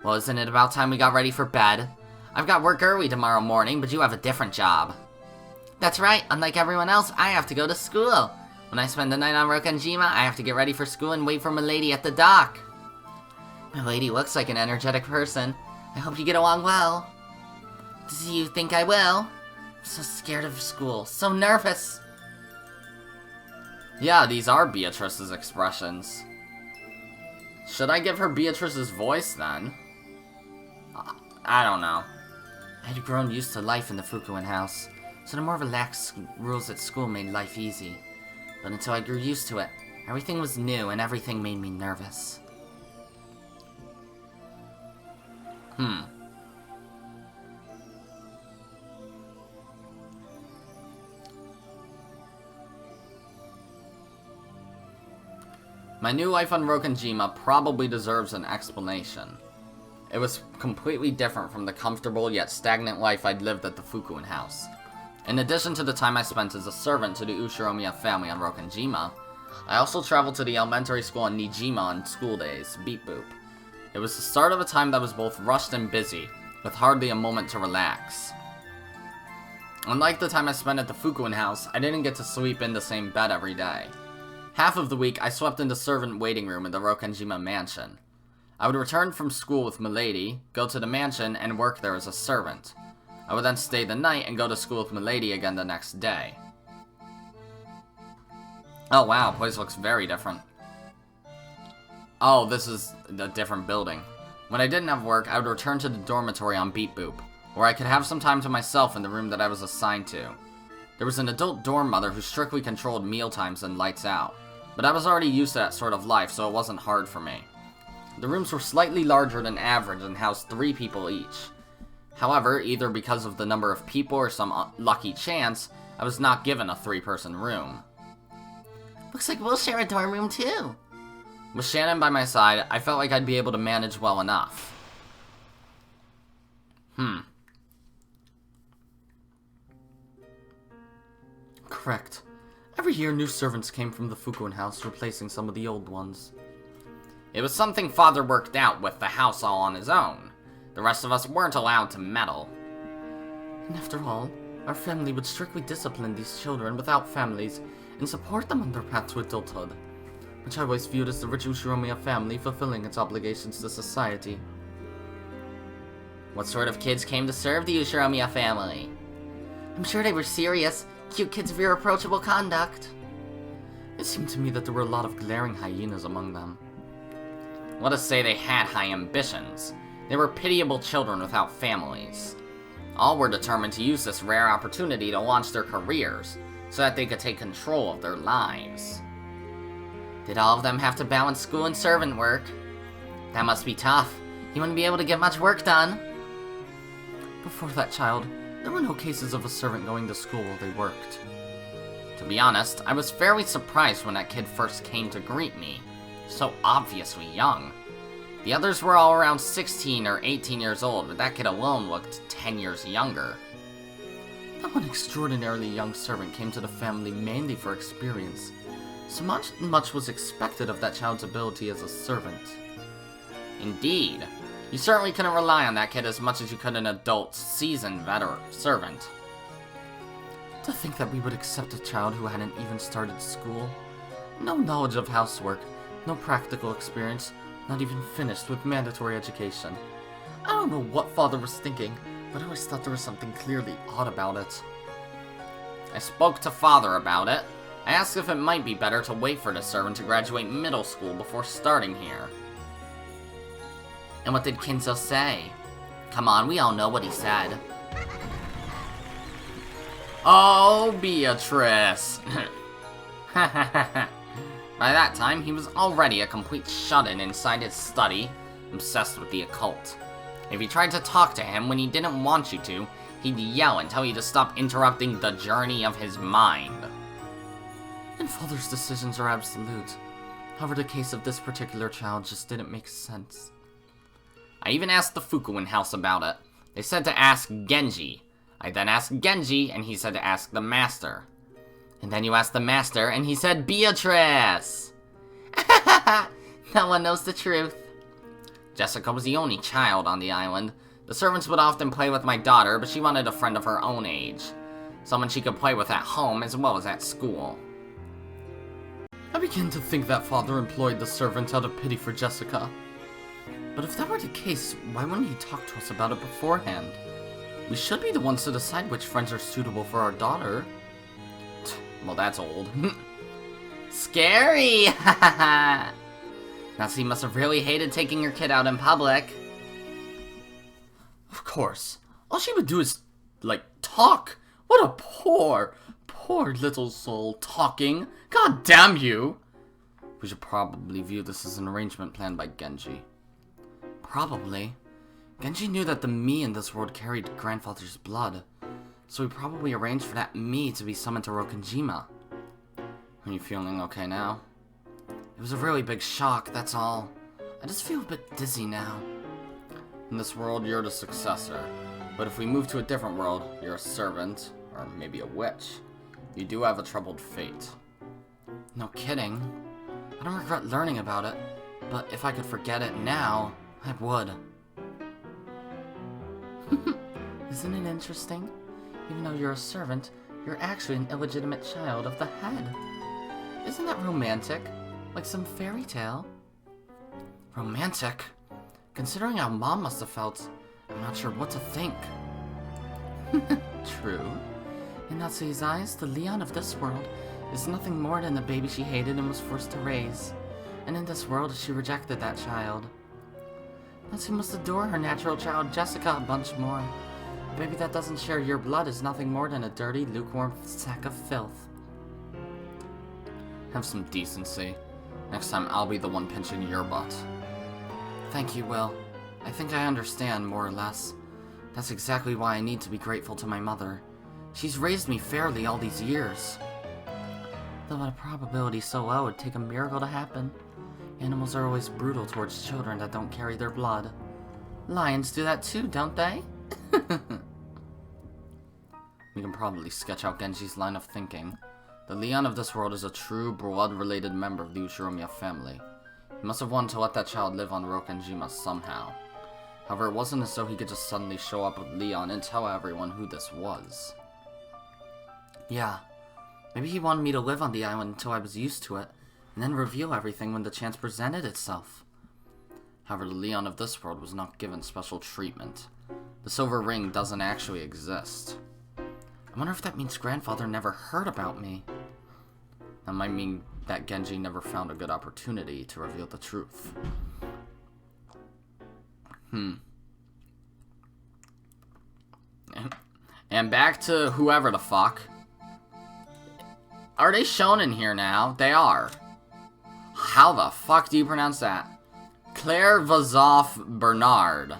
Well, isn't it about time we got ready for bed? I've got work early tomorrow morning, but you have a different job. That's right, unlike everyone else, I have to go to school. When I spend the night on Rokanjima, I have to get ready for school and wait for Milady at the dock. Milady looks like an energetic person. I hope you get along well. Do you think I will? I'm so scared of school, so nervous. Yeah, these are Beatrice's expressions. Should I give her Beatrice's voice, then? I don't know. I had grown used to life in the Fukuin house. so the more relaxed rules at school made life easy. But until I grew used to it, everything was new and everything made me nervous. My new life on Rokonjima probably deserves an explanation. It was completely different from the comfortable yet stagnant life I'd lived at the Fukuen house. In addition to the time I spent as a servant to the Ushiromiya family on Rokonjima, I also traveled to the elementary school in Nijima on school days, Beep Boop. It was the start of a time that was both rushed and busy, with hardly a moment to relax. Unlike the time I spent at the Fukuen house, I didn't get to sleep in the same bed every day. Half of the week, I slept in the servant waiting room in the Rokonjima mansion. I would return from school with Milady, go to the mansion, and work there as a servant. I would then stay the night and go to school with Milady again the next day. Oh wow, place looks very different. Oh, this is a different building. When I didn't have work, I would return to the dormitory on Beep Boop, where I could have some time to myself in the room that I was assigned to. There was an adult dorm mother who strictly controlled mealtimes and lights out, but I was already used to that sort of life, so it wasn't hard for me. The rooms were slightly larger than average and housed 3 people each. However, either because of the number of people or some lucky chance, I was not given a 3-person room. Looks like we'll share a dorm room too. With Shannon by my side, I felt like I'd be able to manage well enough. Correct. Every year, new servants came from the Fukuen house, replacing some of the old ones. It was something Father worked out with the house all on his own. The rest of us weren't allowed to meddle. And after all, our family would strictly discipline these children without families and support them on their path to adulthood, which I always viewed as the rich Ushiromiya family fulfilling its obligations to society. What sort of kids came to serve the Ushiromiya family? I'm sure they were serious, cute kids of irreproachable conduct. It seemed to me that there were a lot of glaring hyenas among them. Let us say they had high ambitions. They were pitiable children without families. All were determined to use this rare opportunity to launch their careers, so that they could take control of their lives. Did all of them have to balance school and servant work? That must be tough. You wouldn't be able to get much work done. Before that child, there were no cases of a servant going to school while they worked. To be honest, I was fairly surprised when that kid first came to greet me. So obviously young. The others were all around 16 or 18 years old, but that kid alone looked 10 years younger. That one extraordinarily young servant came to the family mainly for experience, so much was expected of that child's ability as a servant. Indeed. You certainly couldn't rely on that kid as much as you could an adult, seasoned veteran servant. To think that we would accept a child who hadn't even started school. No knowledge of housework, no practical experience, not even finished with mandatory education. I don't know what Father was thinking, but I always thought there was something clearly odd about it. I spoke to Father about it. I asked if it might be better to wait for the servant to graduate middle school before starting here. And what did Kinzo say? Come on, we all know what he said. Oh, Beatrice! By that time, he was already a complete shut-in inside his study, obsessed with the occult. If you tried to talk to him when he didn't want you to, he'd yell and tell you to stop interrupting the journey of his mind. And Father's decisions are absolute. However, the case of this particular child just didn't make sense. I even asked the Fukuen house about it. They said to ask Genji. I then asked Genji, and he said to ask the master. And then you asked the master, and he said Beatrice! No one knows the truth. Jessica was the only child on the island. The servants would often play with my daughter, but she wanted a friend of her own age. Someone she could play with at home as well as at school. I began to think that Father employed the servant out of pity for Jessica. But if that were the case, why wouldn't he talk to us about it beforehand? We should be the ones to decide which friends are suitable for our daughter. Well, that's old. Scary! Natsu must have really hated taking her kid out in public. Of course. All she would do is, talk. What a poor little soul talking. God damn you! We should probably view this as an arrangement planned by Genji. Probably. Genji knew that the me in this world carried grandfather's blood, so he probably arranged for that me to be summoned to Rokenjima. Are you feeling okay now? It was a really big shock, that's all. I just feel a bit dizzy now. In this world, you're the successor. But if we move to a different world, you're a servant, or maybe a witch. You do have a troubled fate. No kidding. I don't regret learning about it, but if I could forget it now, I would. Isn't it interesting? Even though you're a servant, you're actually an illegitimate child of the head. Isn't that romantic? Like some fairy tale? Romantic? Considering how Mom must have felt, I'm not sure what to think. True. In Natsuhi's eyes, the Liane of this world is nothing more than the baby she hated and was forced to raise. And in this world, she rejected that child. Natsuhi must adore her natural child, Jessica, a bunch more. A baby that doesn't share your blood is nothing more than a dirty, lukewarm sack of filth. Have some decency. Next time I'll be the one pinching your butt. Thank you, Will. I think I understand, more or less. That's exactly why I need to be grateful to my mother. She's raised me fairly all these years. Though at a probability so low, it'd take a miracle to happen. Animals are always brutal towards children that don't carry their blood. Lions do that too, don't they? We can probably sketch out Genji's line of thinking. The Liane of this world is a true blood-related member of the Ushiromiya family. He must have wanted to let that child live on Rokenjima somehow. However, it wasn't as though he could just suddenly show up with Liane and tell everyone who this was. Yeah. Maybe he wanted me to live on the island until I was used to it, and then reveal everything when the chance presented itself. However, the Liane of this world was not given special treatment. The silver ring doesn't actually exist. I wonder if that means grandfather never heard about me. That might mean that Genji never found a good opportunity to reveal the truth. And back to whoever the fuck. Are they shown in here now? They are. How the fuck do you pronounce that? Clair Bernard.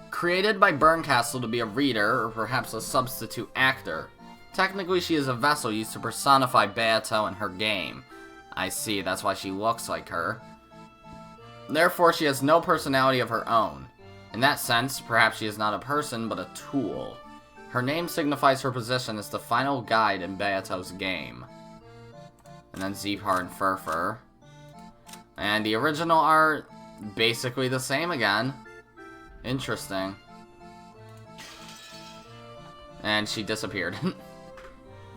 Created by Bernkastel to be a reader, or perhaps a substitute actor. Technically, she is a vessel used to personify Beato in her game. I see, that's why she looks like her. Therefore, she has no personality of her own. In that sense, perhaps she is not a person, but a tool. Her name signifies her position as the final guide in Beato's game. And then Zeepar and Furfur. And the original art, basically the same again. Interesting. And she disappeared.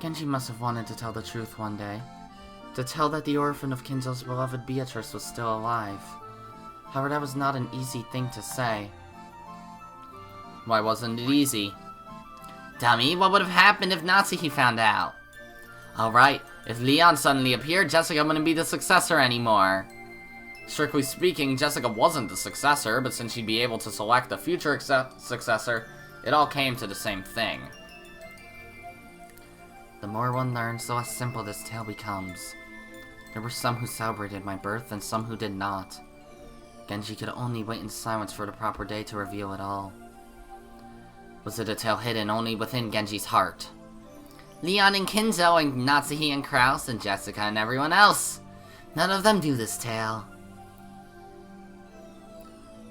Genji must have wanted to tell the truth one day. To tell that the orphan of Kinzo's beloved Beatrice was still alive. However, that was not an easy thing to say. Why wasn't it easy? Dummy, what would have happened if Natsuhi found out? Alright, if Liane suddenly appeared, Jessica wouldn't be the successor anymore. Strictly speaking, Jessica wasn't the successor, but since she'd be able to select the future successor, it all came to the same thing. The more one learns, the less simple this tale becomes. There were some who celebrated my birth, and some who did not. Genji could only wait in silence for the proper day to reveal it all. Was it a tale hidden only within Genji's heart? Liane and Kinzo and Natsuhi and Kraus and Jessica and everyone else. None of them do this tale.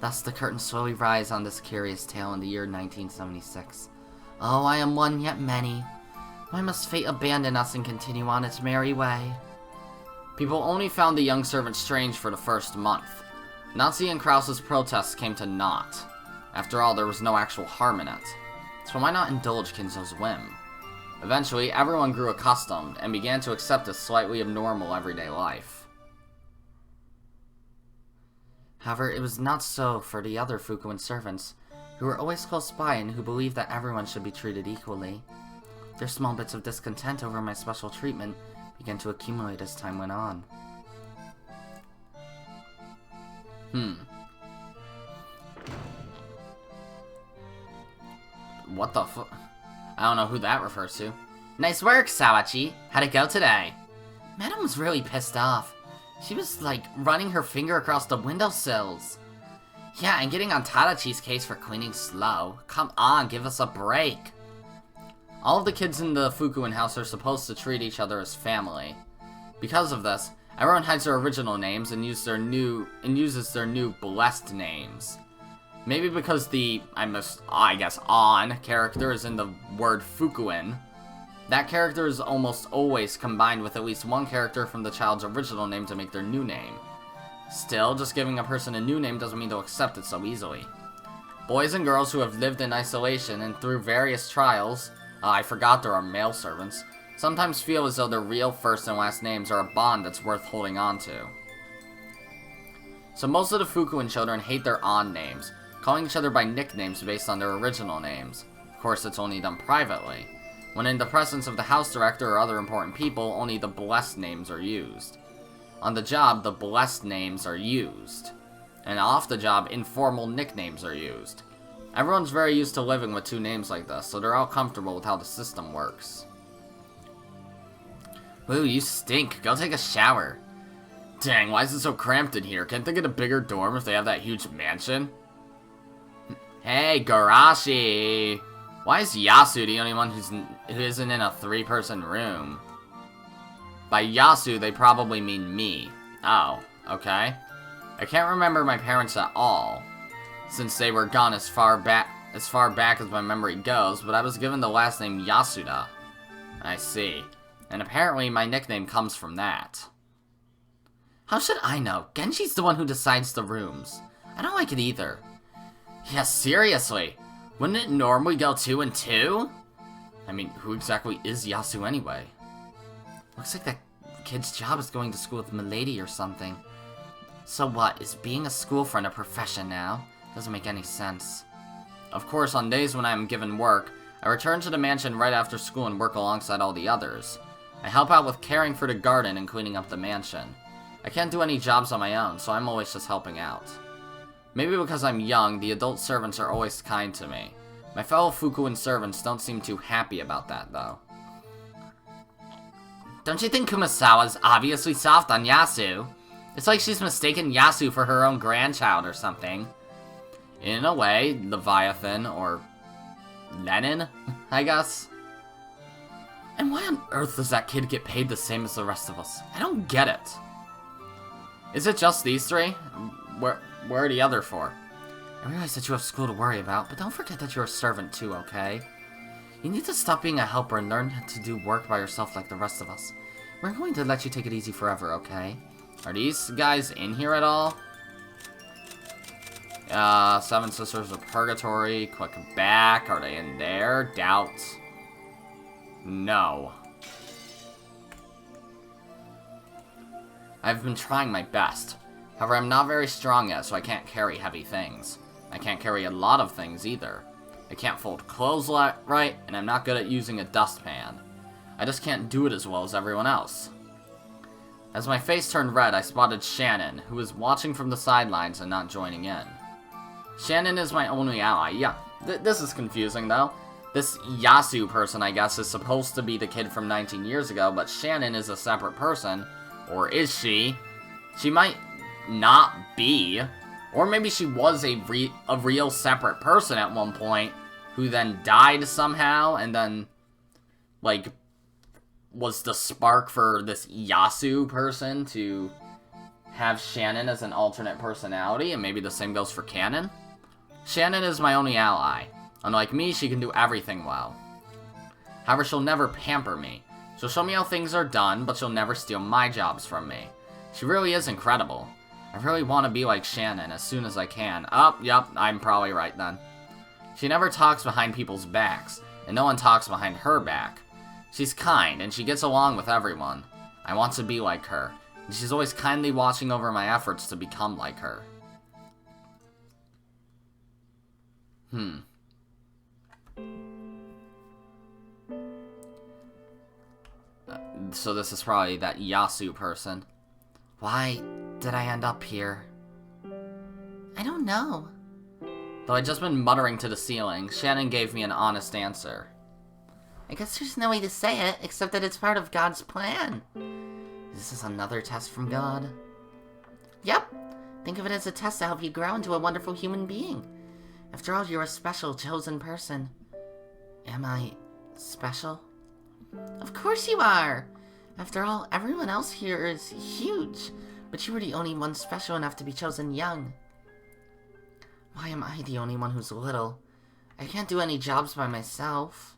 Thus the curtain slowly rise on this curious tale in the year 1976. Oh, I am one yet many. Why must fate abandon us and continue on its merry way? People only found the young servant strange for the first month. Natsuhi and Kraus's protests came to naught. After all, there was no actual harm in it. So why not indulge Kinzo's whim? Eventually, everyone grew accustomed and began to accept a slightly abnormal everyday life. However, it was not so for the other Fukuin servants, who were always close by and who believed that everyone should be treated equally. Their small bits of discontent over my special treatment began to accumulate as time went on. What the fuck? I don't know who that refers to. Nice work, Sawachi. How'd it go today? Madam was really pissed off. She was, like, running her finger across the windowsills. Yeah, and getting on Tadachi's case for cleaning slow. Come on, give us a break. All of the kids in the Fukuen house are supposed to treat each other as family. Because of this, everyone hides their original names and uses their new blessed names. Maybe because the, I guess, on character is in the word Fukuen. That character is almost always combined with at least one character from the child's original name to make their new name. Still, just giving a person a new name doesn't mean they'll accept it so easily. Boys and girls who have lived in isolation and through various trials, I forgot there are male servants, sometimes feel as though their real first and last names are a bond that's worth holding on to. So most of the Fukuen children hate their on names, calling each other by nicknames based on their original names. Of course, it's only done privately. When in the presence of the house director or other important people, only the blessed names are used. On the job, the blessed names are used. And off the job, informal nicknames are used. Everyone's very used to living with two names like this, so they're all comfortable with how the system works. Ooh, you stink. Go take a shower. Dang, why is it so cramped in here? Can't they get a bigger dorm if they have that huge mansion? Hey, Garashi! Why is Yasu the only one who isn't in a 3-person room? By Yasu, they probably mean me. Oh, okay. I can't remember my parents at all, since they were gone as far back as my memory goes, but I was given the last name Yasuda. I see. And apparently my nickname comes from that. How should I know? Genji's the one who decides the rooms. I don't like it either. Yeah, seriously. Wouldn't it normally go 2 and 2? I mean, who exactly is Yasu anyway? Looks like that kid's job is going to school with Milady or something. So what, is being a school friend a profession now? Doesn't make any sense. Of course, on days when I am given work, I return to the mansion right after school and work alongside all the others. I help out with caring for the garden and cleaning up the mansion. I can't do any jobs on my own, so I'm always just helping out. Maybe because I'm young, the adult servants are always kind to me. My fellow Fukuen servants don't seem too happy about that, though. Don't you think Kumasawa's obviously soft on Yasu? It's like she's mistaken Yasu for her own grandchild or something. In a way, Leviathan, or Lenin, I guess. And why on earth does that kid get paid the same as the rest of us? I don't get it. Is it just these three? Where are the other 4? I realize that you have school to worry about, but don't forget that you're a servant too, okay? You need to stop being a helper and learn to do work by yourself like the rest of us. We're going to let you take it easy forever, okay? Are these guys in here at all? 7 Sisters of Purgatory, click back. Are they in there? Doubt. No. I've been trying my best. However, I'm not very strong yet, so I can't carry heavy things. I can't carry a lot of things either. I can't fold clothes right, and I'm not good at using a dustpan. I just can't do it as well as everyone else. As my face turned red, I spotted Shannon, who was watching from the sidelines and not joining in. Shannon is my only ally. Yeah, this is confusing, though. This Yasu person, I guess, is supposed to be the kid from 19 years ago, but Shannon is a separate person. Or is she? She might not be. Or maybe she was a real separate person at one point, who then died somehow, and then, like, was the spark for this Yasu person to have Shannon as an alternate personality, and maybe the same goes for Canon? Shannon is my only ally. Unlike me, she can do everything well. However, she'll never pamper me. She'll show me how things are done, but she'll never steal my jobs from me. She really is incredible. I really want to be like Shannon as soon as I can. Yep, I'm probably right then. She never talks behind people's backs, and no one talks behind her back. She's kind, and she gets along with everyone. I want to be like her, and she's always kindly watching over my efforts to become like her. So this is probably that Yasu person. Why did I end up here? I don't know. Though I'd just been muttering to the ceiling, Shannon gave me an honest answer. I guess there's no way to say it, except that it's part of God's plan. Is this another test from God? Yep. Think of it as a test to help you grow into a wonderful human being. After all, you're a special, chosen person. Am I special? Of course you are! After all, everyone else here is huge, but you were the only one special enough to be chosen young. Why am I the only one who's little? I can't do any jobs by myself.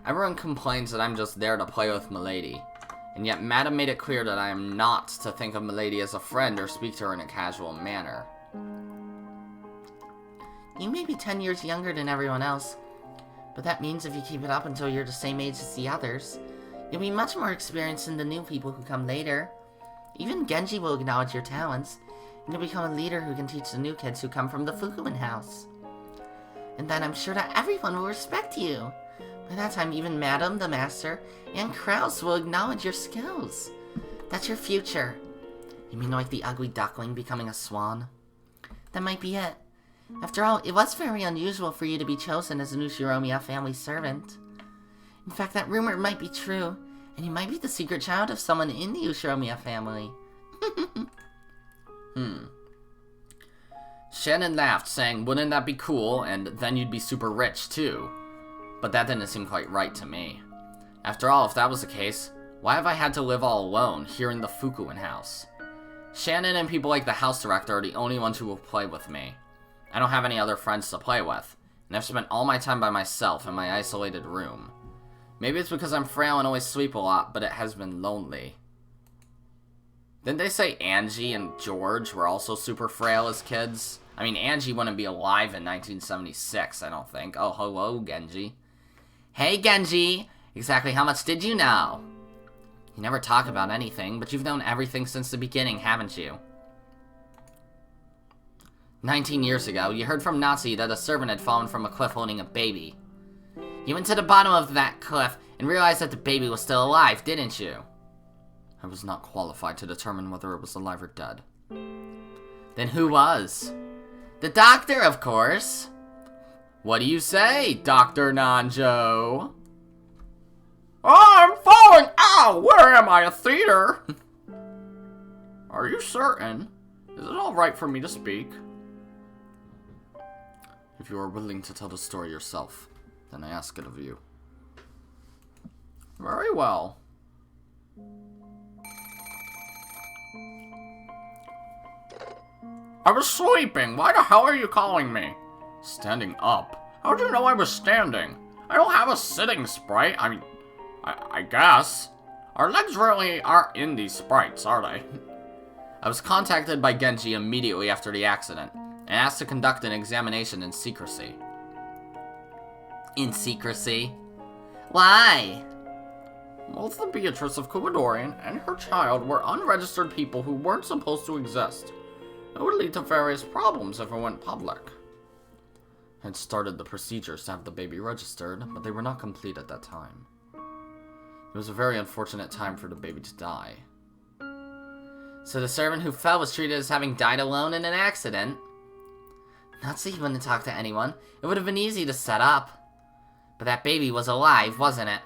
Everyone complains that I'm just there to play with Milady, and yet Madam made it clear that I am not to think of Milady as a friend or speak to her in a casual manner. You may be 10 years younger than everyone else, but that means if you keep it up until you're the same age as the others, you'll be much more experienced than the new people who come later. Even Genji will acknowledge your talents, and you'll become a leader who can teach the new kids who come from the Fukuin house. And then I'm sure that everyone will respect you. By that time, even Madam, the Master, and Kraus will acknowledge your skills. That's your future. You mean like the ugly duckling becoming a swan? That might be it. After all, it was very unusual for you to be chosen as an Ushiromiya family servant. In fact, that rumor might be true, and you might be the secret child of someone in the Ushiromiya family. Shannon laughed, saying, wouldn't that be cool, and then you'd be super rich, too. But that didn't seem quite right to me. After all, if that was the case, why have I had to live all alone, here in the Fukuin house? Shannon and people like the house director are the only ones who will play with me. I don't have any other friends to play with, and I've spent all my time by myself in my isolated room. Maybe it's because I'm frail and always sleep a lot, but it has been lonely. Didn't they say Angie and George were also super frail as kids? I mean, Angie wouldn't be alive in 1976, I don't think. Oh, hello, Genji. Hey, Genji! Exactly how much did you know? You never talk about anything, but you've known everything since the beginning, haven't you? 19 years ago, you heard from Natsu that a servant had fallen from a cliff holding a baby. You went to the bottom of that cliff and realized that the baby was still alive, didn't you? I was not qualified to determine whether it was alive or dead. Then who was? The doctor, of course. What do you say, Dr. Nanjo? Oh, I'm falling! Ow! Where am I, a theater? Are you certain? Is it alright for me to speak? If you are willing to tell the story yourself, then I ask it of you. Very well. I was sleeping. Why the hell are you calling me? Standing up? How do you know I was standing? I don't have a sitting sprite. I mean, I guess. Our legs really aren't in these sprites, are they? I was contacted by Genji immediately after the accident, and asked to conduct an examination in secrecy. In secrecy? Why? Both the Beatrice of Kuwadorian and her child were unregistered people who weren't supposed to exist. It would lead to various problems if it went public. I had started the procedures to have the baby registered, but they were not complete at that time. It was a very unfortunate time for the baby to die. So the servant who fell was treated as having died alone in an accident? Not so you wouldn't talk to anyone. It would have been easy to set up. But that baby was alive, wasn't it?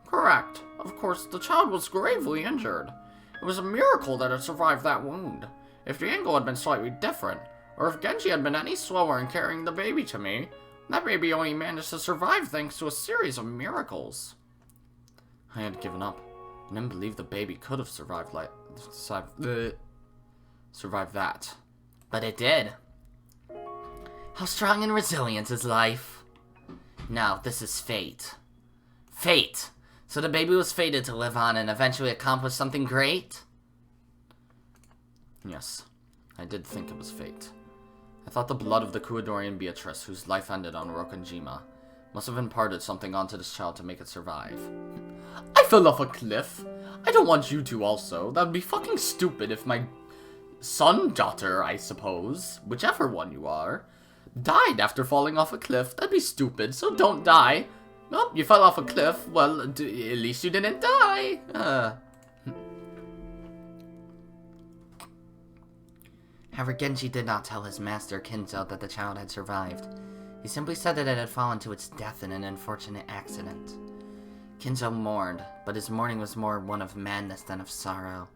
Correct. Of course, the child was gravely injured. It was a miracle that it survived that wound. If the angle had been slightly different, or if Genji had been any slower in carrying the baby to me, that baby only managed to survive thanks to a series of miracles. I had given up, and didn't believe the baby could have survived survived that. But it did. How strong and resilient is life? No, this is fate. Fate! So the baby was fated to live on and eventually accomplish something great? Yes, I did think it was fate. I thought the blood of the Kuwadorian Beatrice, whose life ended on Rokanjima, must have imparted something onto this child to make it survive. I fell off a cliff. I don't want you to also. That would be fucking stupid if my son-daughter, I suppose, whichever one you are, died after falling off a cliff. That'd be stupid, so don't die. Nope, you fell off a cliff. Well, at least you didn't die. However, Genji did not tell his master, Kinzo, that the child had survived. He simply said that it had fallen to its death in an unfortunate accident. Kinzo mourned, but his mourning was more one of madness than of sorrow.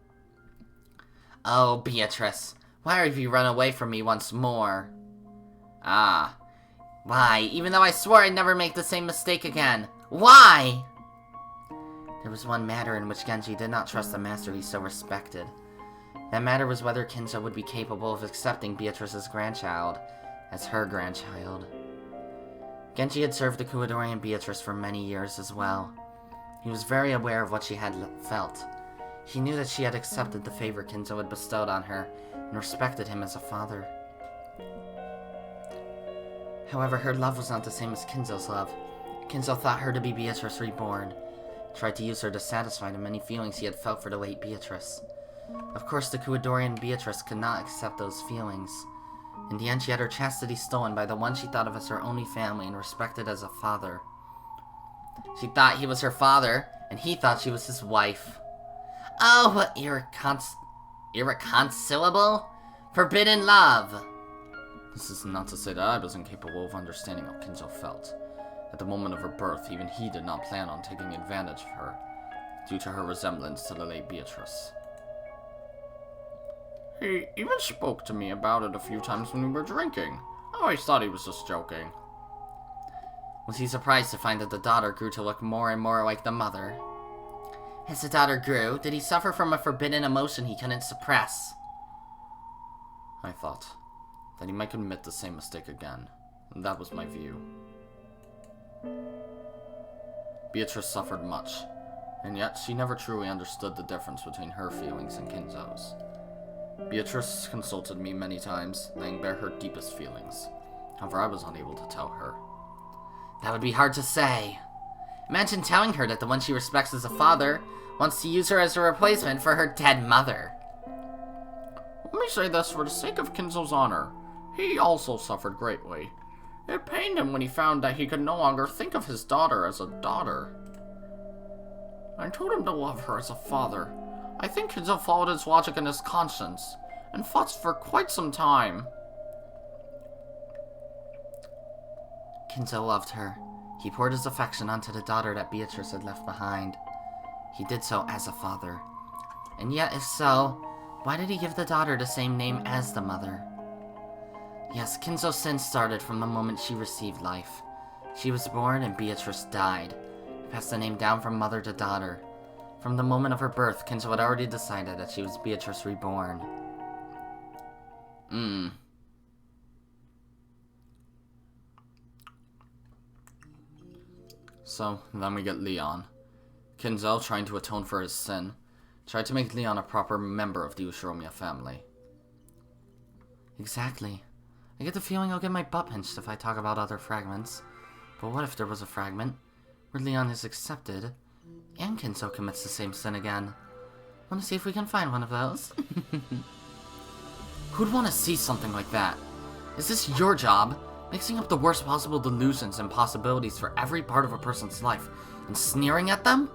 Oh, Beatrice, why have you run away from me once more? Ah, why, even though I swore I'd never make the same mistake again? Why? There was one matter in which Genji did not trust the master he so respected. That matter was whether Kinzo would be capable of accepting Beatrice's grandchild as her grandchild. Genji had served the Kuwadorian Beatrice for many years as well. He was very aware of what she had felt. He knew that she had accepted the favor Kinzo had bestowed on her and respected him as a father. However, her love was not the same as Kinzo's love. Kinzo thought her to be Beatrice reborn, tried to use her to satisfy the many feelings he had felt for the late Beatrice. Of course, the Kuwadorian Beatrice could not accept those feelings. In the end, she had her chastity stolen by the one she thought of as her only family and respected as a father. She thought he was her father, and he thought she was his wife. Oh, what irreconcilable, forbidden love! This is not to say that I was incapable of understanding how Kinzo felt. At the moment of her birth, even he did not plan on taking advantage of her, due to her resemblance to the late Beatrice. He even spoke to me about it a few times when we were drinking. I always thought he was just joking. Was he surprised to find that the daughter grew to look more and more like the mother? As the daughter grew, did he suffer from a forbidden emotion he couldn't suppress? I thought that he might commit the same mistake again. That was my view. Beatrice suffered much, and yet she never truly understood the difference between her feelings and Kinzo's. Beatrice consulted me many times, laying bare her deepest feelings. However, I was unable to tell her. That would be hard to say. Imagine telling her that the one she respects as a father wants to use her as a replacement for her dead mother. Let me say this for the sake of Kinzo's honor. He also suffered greatly. It pained him when he found that he could no longer think of his daughter as a daughter. I told him to love her as a father. I think Kinzo followed his logic and his conscience, and fought for quite some time. Kinzo loved her. He poured his affection onto the daughter that Beatrice had left behind. He did so as a father. And yet, if so, why did he give the daughter the same name as the mother? Yes, Kinzo's sin started from the moment she received life. She was born and Beatrice died. He passed the name down from mother to daughter. From the moment of her birth, Kinzo had already decided that she was Beatrice reborn. So, then we get Liane. Kinzo, trying to atone for his sin, tried to make Liane a proper member of the Ushiromiya family. Exactly. I get the feeling I'll get my butt pinched if I talk about other fragments. But what if there was a fragment where Liane is accepted, and Kinzo commits the same sin again? Wanna see if we can find one of those? Who'd want to see something like that? Is this your job? Mixing up the worst possible delusions and possibilities for every part of a person's life, and sneering at them?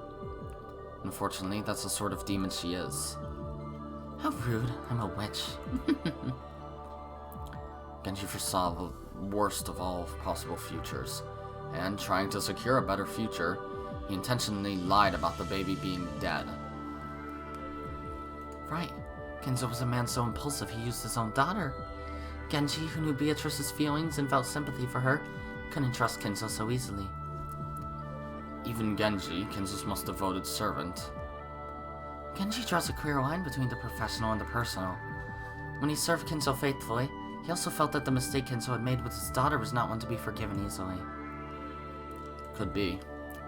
Unfortunately, that's the sort of demon she is. How rude, I'm a witch. Genji foresaw the worst of all possible futures, and trying to secure a better future, he intentionally lied about the baby being dead. Right. Kinzo was a man so impulsive he used his own daughter. Genji, who knew Beatrice's feelings and felt sympathy for her, couldn't trust Kinzo so easily. Even Genji, Kinzo's most devoted servant. Genji draws a clear line between the professional and the personal. When he served Kinzo faithfully, he also felt that the mistake Kinzo had made with his daughter was not one to be forgiven easily. Could be.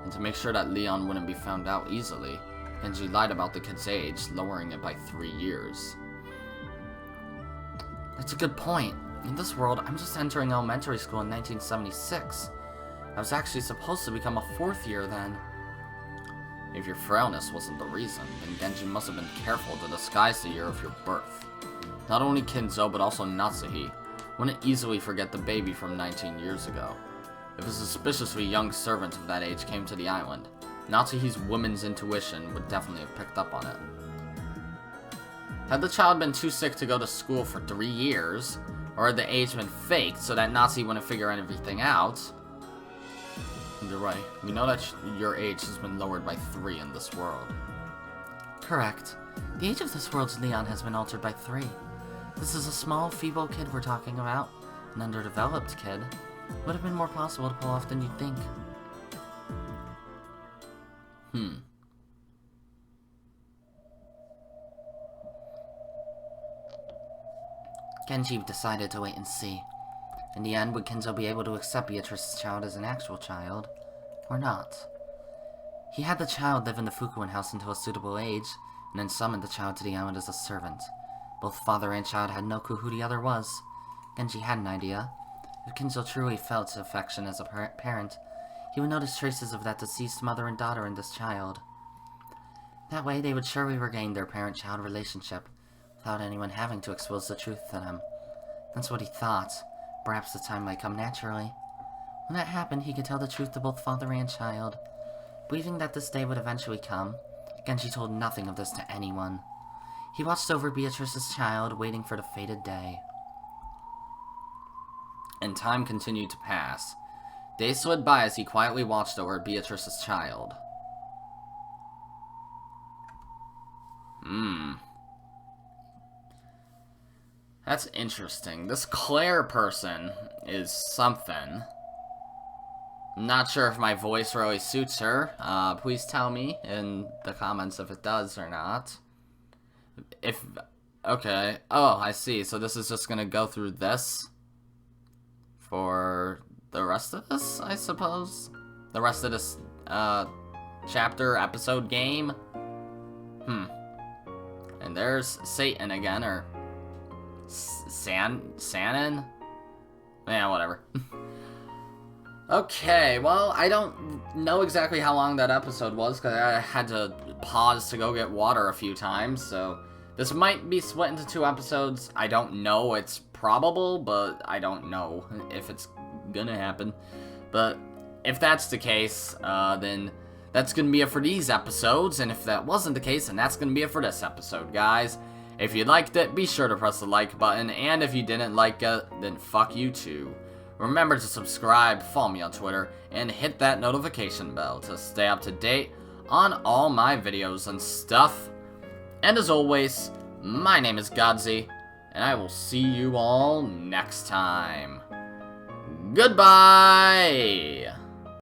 And to make sure that Liane wouldn't be found out easily, Genji lied about the kid's age, lowering it by 3 years. That's a good point. In this world, I'm just entering elementary school in 1976. I was actually supposed to become a 4th year then. If your frailness wasn't the reason, then Genji must have been careful to disguise the year of your birth. Not only Kinzo, but also Natsuhi wouldn't easily forget the baby from 19 years ago. If a suspiciously young servant of that age came to the island, Natsuhi's woman's intuition would definitely have picked up on it. Had the child been too sick to go to school for 3 years, Or had the age been faked so that Nazi wouldn't figure everything out? You're right. We know that your age has been lowered by 3 in this world. Correct. The age of this world's Liane has been altered by 3. This is a small, feeble kid we're talking about. An underdeveloped kid. Would have been more possible to pull off than you'd think. Genji decided to wait and see. In the end, would Kenzo be able to accept Beatrice's child as an actual child, or not? He had the child live in the Fukuin house until a suitable age, and then summoned the child to the island as a servant. Both father and child had no clue who the other was. Genji had an idea. If Kenzo truly felt affection as a parent, he would notice traces of that deceased mother and daughter in this child. That way, they would surely regain their parent-child relationship, without anyone having to expose the truth to them. That's what he thought. Perhaps the time might come naturally. When that happened, he could tell the truth to both father and child. Believing that this day would eventually come, Genji told nothing of this to anyone. He watched over Beatrice's child, waiting for the fated day. And time continued to pass. Days slid by as he quietly watched over Beatrice's child. That's interesting. This Clair person is something. I'm not sure if my voice really suits her. Please tell me in the comments if it does or not. Okay. Oh, I see. So this is just gonna go through this for the rest of this, I suppose? The rest of this, chapter, episode, game? And there's Satan again, or Sanin? Yeah, whatever. Okay, well, I don't know exactly how long that episode was, because I had to pause to go get water a few times, so this might be split into 2 episodes. I don't know. It's probable, but I don't know if it's gonna happen. But if that's the case, then that's gonna be it for these episodes, and if that wasn't the case, then that's gonna be it for this episode, guys. If you liked it, be sure to press the like button, and if you didn't like it, then fuck you too. Remember to subscribe, follow me on Twitter, and hit that notification bell to stay up to date on all my videos and stuff. And as always, my name is Godzi, and I will see you all next time. Goodbye!